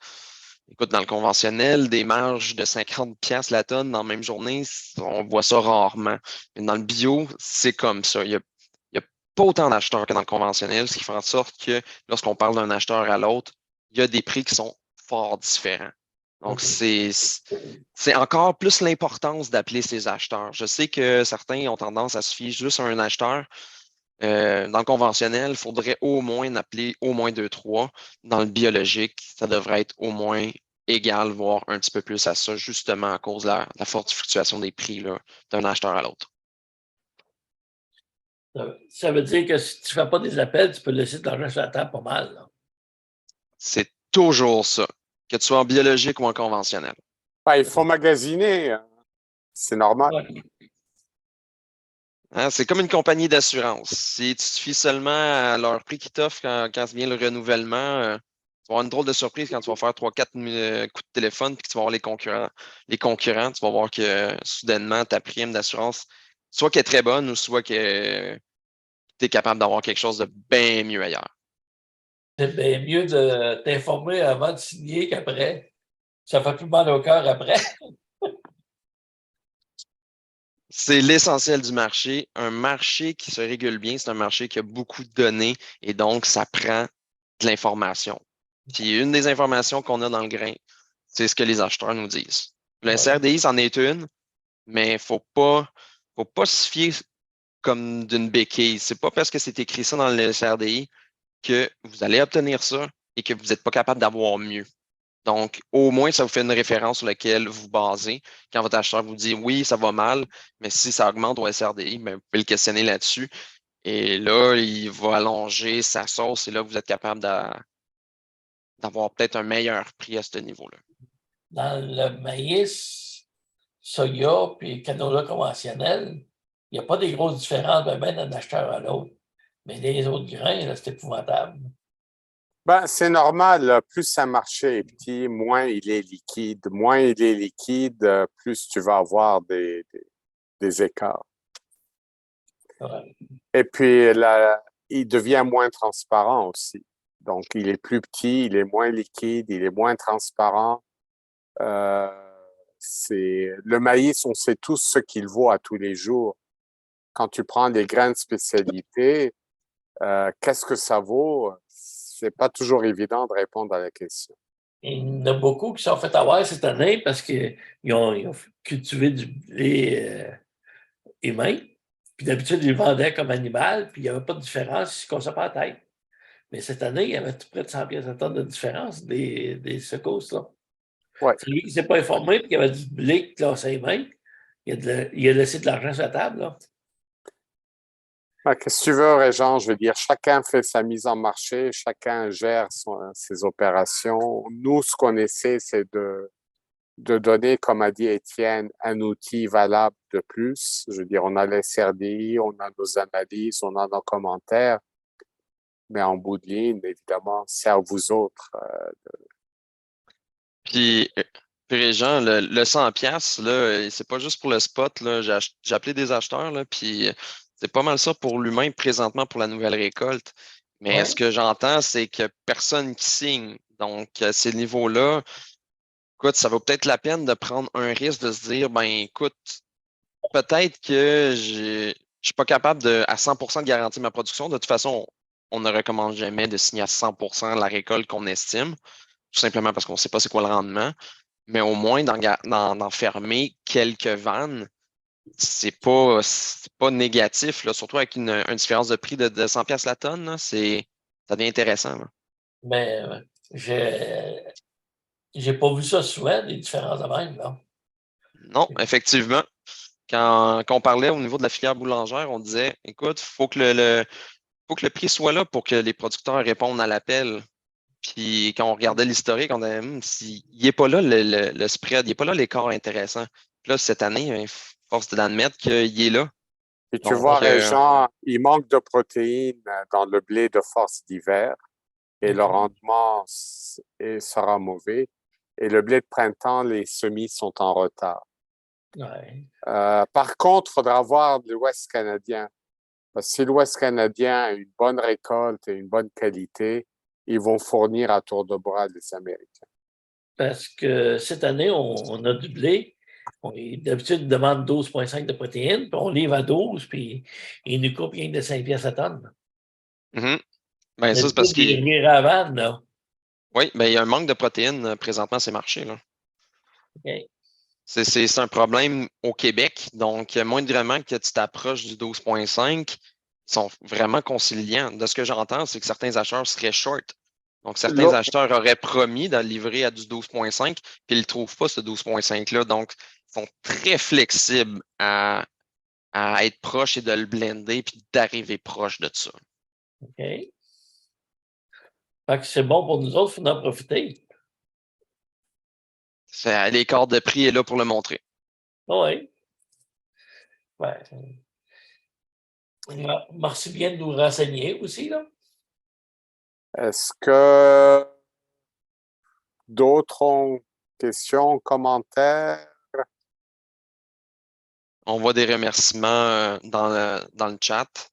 Écoute, dans le conventionnel, des marges de 50 pièces la tonne dans la même journée, on voit ça rarement. Mais dans le bio, c'est comme ça. Il y a pas autant d'acheteurs que dans le conventionnel, ce qui fait en sorte que lorsqu'on parle d'un acheteur à l'autre, il y a des prix qui sont fort différents. Donc, OK. c'est encore plus l'importance d'appeler ses acheteurs. Je sais que certains ont tendance à se fier juste à un acheteur. Dans le conventionnel, il faudrait au moins en appeler au moins 2-3. Dans le biologique, ça devrait être au moins égal, voire un petit peu plus à ça, justement à cause de la forte fluctuation des prix là, d'un acheteur à l'autre. Ça veut dire que si tu ne fais pas des appels, tu peux laisser de l'argent sur la table pas mal. Là. C'est toujours ça, que tu sois en biologique ou en conventionnel. Ben, il faut magasiner, c'est normal. Ouais. Hein, c'est comme une compagnie d'assurance. Si tu te fies seulement à leur prix qu'ils t'offrent quand vient le renouvellement, tu vas avoir une drôle de surprise quand tu vas faire 3-4 coups de téléphone et que tu vas voir les concurrents. Les concurrents, tu vas voir que soudainement, ta prime d'assurance, soit qu'elle est très bonne ou soit que tu es capable d'avoir quelque chose de bien mieux ailleurs. C'est bien mieux de t'informer avant de signer qu'après. Ça fait plus mal au cœur après. C'est l'essentiel du marché. Un marché qui se régule bien, c'est un marché qui a beaucoup de données et donc ça prend de l'information. Puis une des informations qu'on a dans le grain, c'est ce que les acheteurs nous disent. Le Ouais. SRDI, c'en est une, mais il ne faut pas se fier comme d'une béquille. C'est pas parce que c'est écrit ça dans le SRDI que vous allez obtenir ça et que vous n'êtes pas capable d'avoir mieux. Donc, au moins, ça vous fait une référence sur laquelle vous basez. Quand votre acheteur vous dit oui, ça va mal, mais si ça augmente au SRDI, ben, vous pouvez le questionner là-dessus. Et là, il va allonger sa sauce et là, vous êtes capable d'avoir peut-être un meilleur prix à ce niveau-là. Dans le maïs, soya puis canola conventionnel, il n'y a pas des grosses différences d'un acheteur à l'autre. Mais les autres grains, là, c'est épouvantable. Ben, c'est normal, là. Plus un marché est petit, moins il est liquide. Moins il est liquide, plus tu vas avoir des écarts. Ouais. Et puis, là, il devient moins transparent aussi. Donc, il est plus petit, il est moins liquide, il est moins transparent. Euh, le maïs, on sait tous ce qu'il vaut à tous les jours. Quand tu prends des grains de spécialité, qu'est-ce que ça vaut? C'est pas toujours évident de répondre à la question. Il y en a beaucoup qui sont fait avoir cette année parce qu'ils ont cultivé du blé humain. Puis d'habitude, ils le vendaient comme animal, puis il n'y avait pas de différence, ils ne consommaient pas la tête. Mais cette année, il y avait tout près de 100 pièces à tonne de différence des secousses. Là. Ouais. C'est lui qui ne s'est pas informé, puis il y avait du blé classé humain. Il a laissé de l'argent sur la table. Là. Qu'est-ce que tu veux, Régent? Je veux dire, chacun fait sa mise en marché, chacun gère ses opérations. Nous, ce qu'on essaie, c'est de donner, comme a dit Étienne, un outil valable de plus. Je veux dire, on a les SRDI, on a nos analyses, on a nos commentaires, mais en bout de ligne, évidemment, c'est à vous autres. Puis, Régent, le 100$, là, c'est pas juste pour le spot. Là. J'ai appelé des acheteurs, là, puis c'est pas mal ça pour l'humain présentement pour la nouvelle récolte. Mais Ouais. ce que j'entends, c'est que personne qui signe. Donc, à ces niveaux-là, écoute, ça vaut peut-être la peine de prendre un risque de se dire, ben écoute, peut-être que je suis pas capable à 100% de garantir ma production. De toute façon, on ne recommande jamais de signer à 100% la récolte qu'on estime, tout simplement parce qu'on ne sait pas c'est quoi le rendement. Mais au moins, d'en fermer quelques vannes, c'est pas négatif, là, surtout avec une différence de prix de 100$ la tonne. Là, ça devient intéressant. Là. Mais j'ai pas vu ça souvent, des différences de même. Là. Non, effectivement. Quand on parlait au niveau de la filière boulangère, on disait, écoute, faut que le prix soit là pour que les producteurs répondent à l'appel. Puis quand on regardait l'historique, on disait, il n'est pas là le spread, il n'est pas là l'écart intéressant. Puis là, cette année, force d'admettre qu'il est là. Et tu Donc, vois, Régent, il manque de protéines dans le blé de force d'hiver et le rendement sera mauvais. Et le blé de printemps, les semis sont en retard. Ouais. Par contre, il faudra voir l'Ouest canadien. Parce que si l'Ouest canadien a une bonne récolte et une bonne qualité, ils vont fournir à tour de bras les Américains. Parce que cette année, on a du blé. D'habitude, ils demandent 12,5 de protéines, puis on livre à 12, puis ils nous coupent rien que de 5 pièces à tonne. Ben, ça, c'est D'habitude, parce ils qu'il reviennent à la vanne, là. oui, ben, il y a un manque de protéines présentement à ces marchés. Là. OK. C'est un problème au Québec. Donc, moindrement que tu t'approches du 12,5, ils sont vraiment conciliants. De ce que j'entends, c'est que certains acheteurs seraient short. Donc, certains L'autre- acheteurs auraient promis de le livrer à du 12,5, puis ils ne le trouvent pas, ce 12,5-là. Donc, ils sont très flexibles à être proche et de le blender, puis d'arriver proche de ça. OK. Fait que c'est bon pour nous autres, il faut en profiter. L'écart de prix est là pour le montrer. Oui. Ouais. Merci bien de nous renseigner aussi, là. Est-ce que d'autres ont questions, commentaires? On voit des remerciements dans le chat.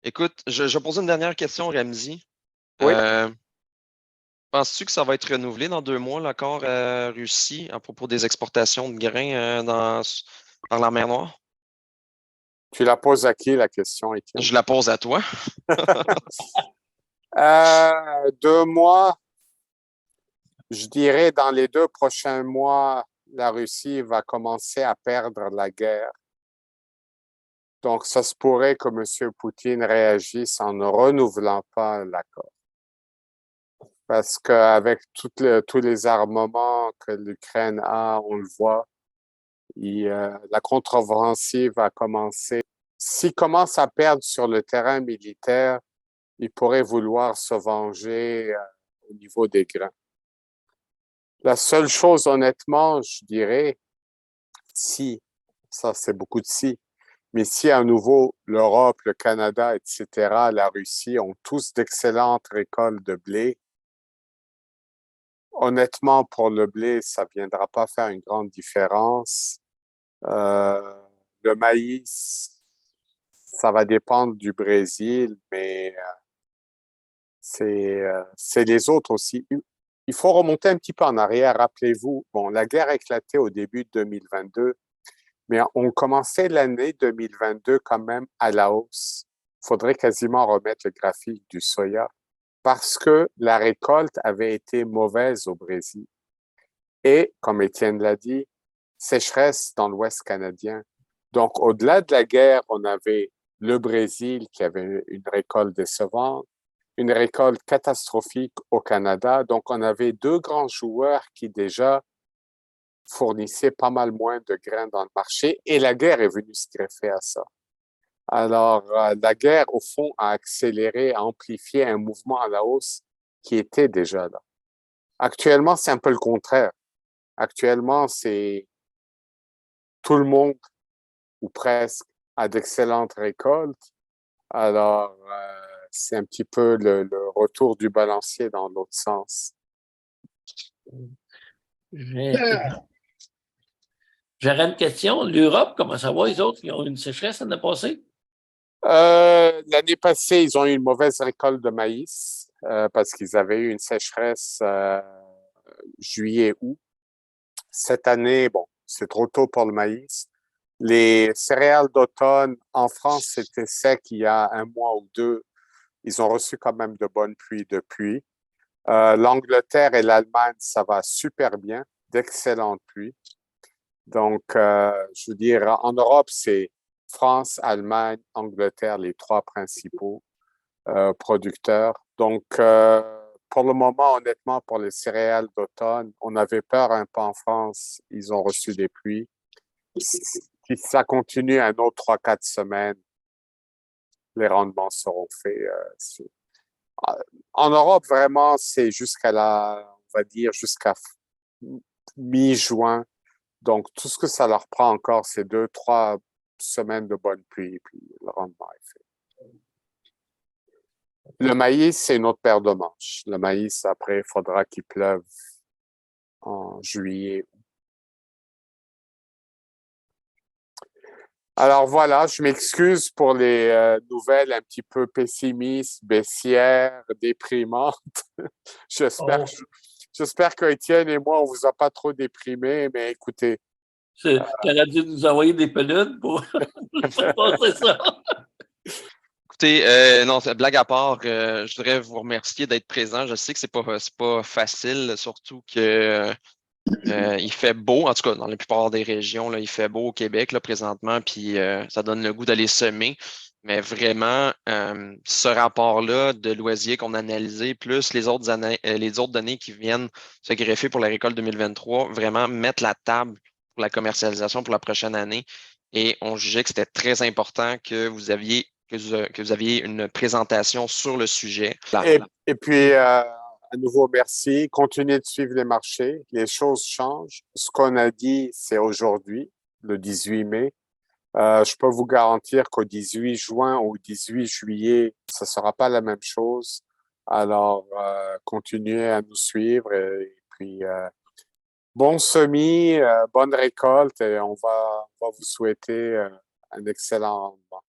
Écoute, je vais poser une dernière question, Ramzi. Oui. Penses-tu que ça va être renouvelé dans 2 mois, l'accord Russie à propos des exportations de grains par la mer Noire? Tu la poses à qui, la question, Étienne? Je la pose à toi. 2 mois, je dirais dans les 2 prochains mois, la Russie va commencer à perdre la guerre. Donc, ça se pourrait que M. Poutine réagisse en ne renouvelant pas l'accord. Parce qu'avec tous les armements que l'Ukraine a, on le voit, la contre-offensive va commencer. S'il commence à perdre sur le terrain militaire, il pourrait vouloir se venger au niveau des grains. La seule chose, honnêtement, je dirais, si, ça c'est beaucoup de si, mais si à nouveau l'Europe, le Canada, etc., la Russie ont tous d'excellentes récoltes de blé, honnêtement, pour le blé, ça ne viendra pas faire une grande différence. Le maïs, ça va dépendre du Brésil, mais c'est les autres aussi. Il faut remonter un petit peu en arrière. Rappelez-vous, bon, la guerre a éclaté au début de 2022, mais on commençait l'année 2022 quand même à la hausse. Il faudrait quasiment remettre le graphique du soya parce que la récolte avait été mauvaise au Brésil. Et, comme Étienne l'a dit, sécheresse dans l'Ouest canadien. Donc, au-delà de la guerre, on avait le Brésil qui avait une récolte décevante, une récolte catastrophique au Canada. Donc, on avait 2 grands joueurs qui déjà fournissaient pas mal moins de grains dans le marché et la guerre est venue se greffer à ça. Alors, la guerre, au fond, a accéléré, a amplifié un mouvement à la hausse qui était déjà là. Actuellement, c'est un peu le contraire. Actuellement, c'est tout le monde, ou presque, a d'excellentes récoltes. Alors, c'est un petit peu le retour du balancier dans l'autre sens. J'aurais une question. L'Europe, comment ça va, les autres? Ils ont eu une sécheresse l'année passée? L'année passée, ils ont eu une mauvaise récolte de maïs parce qu'ils avaient eu une sécheresse juillet-août. Cette année, bon, c'est trop tôt pour le maïs. Les céréales d'automne, en France, c'était sec il y a 1 mois ou 2. Ils ont reçu quand même de bonnes pluies depuis. L'Angleterre et l'Allemagne, ça va super bien, d'excellentes pluies. Donc, je veux dire, en Europe, c'est France, Allemagne, Angleterre, les 3 principaux producteurs. Donc, pour le moment, honnêtement, pour les céréales d'automne, on avait peur un peu en France. Ils ont reçu des pluies. Si ça continue un autre 3-4 semaines, les rendements seront faits. En Europe, vraiment, c'est on va dire, jusqu'à mi-juin. Donc, tout ce que ça leur prend encore, c'est 2-3 semaines de bonne pluie, puis le rendement est fait. Le maïs, c'est une autre paire de manches. Le maïs, après, il faudra qu'il pleuve en juillet. Alors voilà, je m'excuse pour les nouvelles un petit peu pessimistes, baissières, déprimantes. J'espère qu'Étienne et moi, on vous a pas trop déprimés, mais écoutez. Tu aurais dû nous envoyer des peludes pour passer ça. Écoutez, non, blague à part, je voudrais vous remercier d'être présent. Je sais que c'est pas facile, surtout que Il fait beau, en tout cas, dans la plupart des régions, là, il fait beau au Québec là, présentement, puis ça donne le goût d'aller semer. Mais vraiment, ce rapport-là de loisirs qu'on a analysé, plus les autres données qui viennent se greffer pour la récolte 2023, vraiment mettre la table pour la commercialisation pour la prochaine année. Et on jugeait que c'était très important que vous aviez, que vous aviez une présentation sur le sujet. Et puis, à nouveau, merci. Continuez de suivre les marchés. Les choses changent. Ce qu'on a dit, c'est aujourd'hui, le 18 mai. Je peux vous garantir qu'au 18 juin ou au 18 juillet, ça ne sera pas la même chose. Alors, continuez à nous suivre et puis bon semis, bonne récolte et on va vous souhaiter un excellent rendement.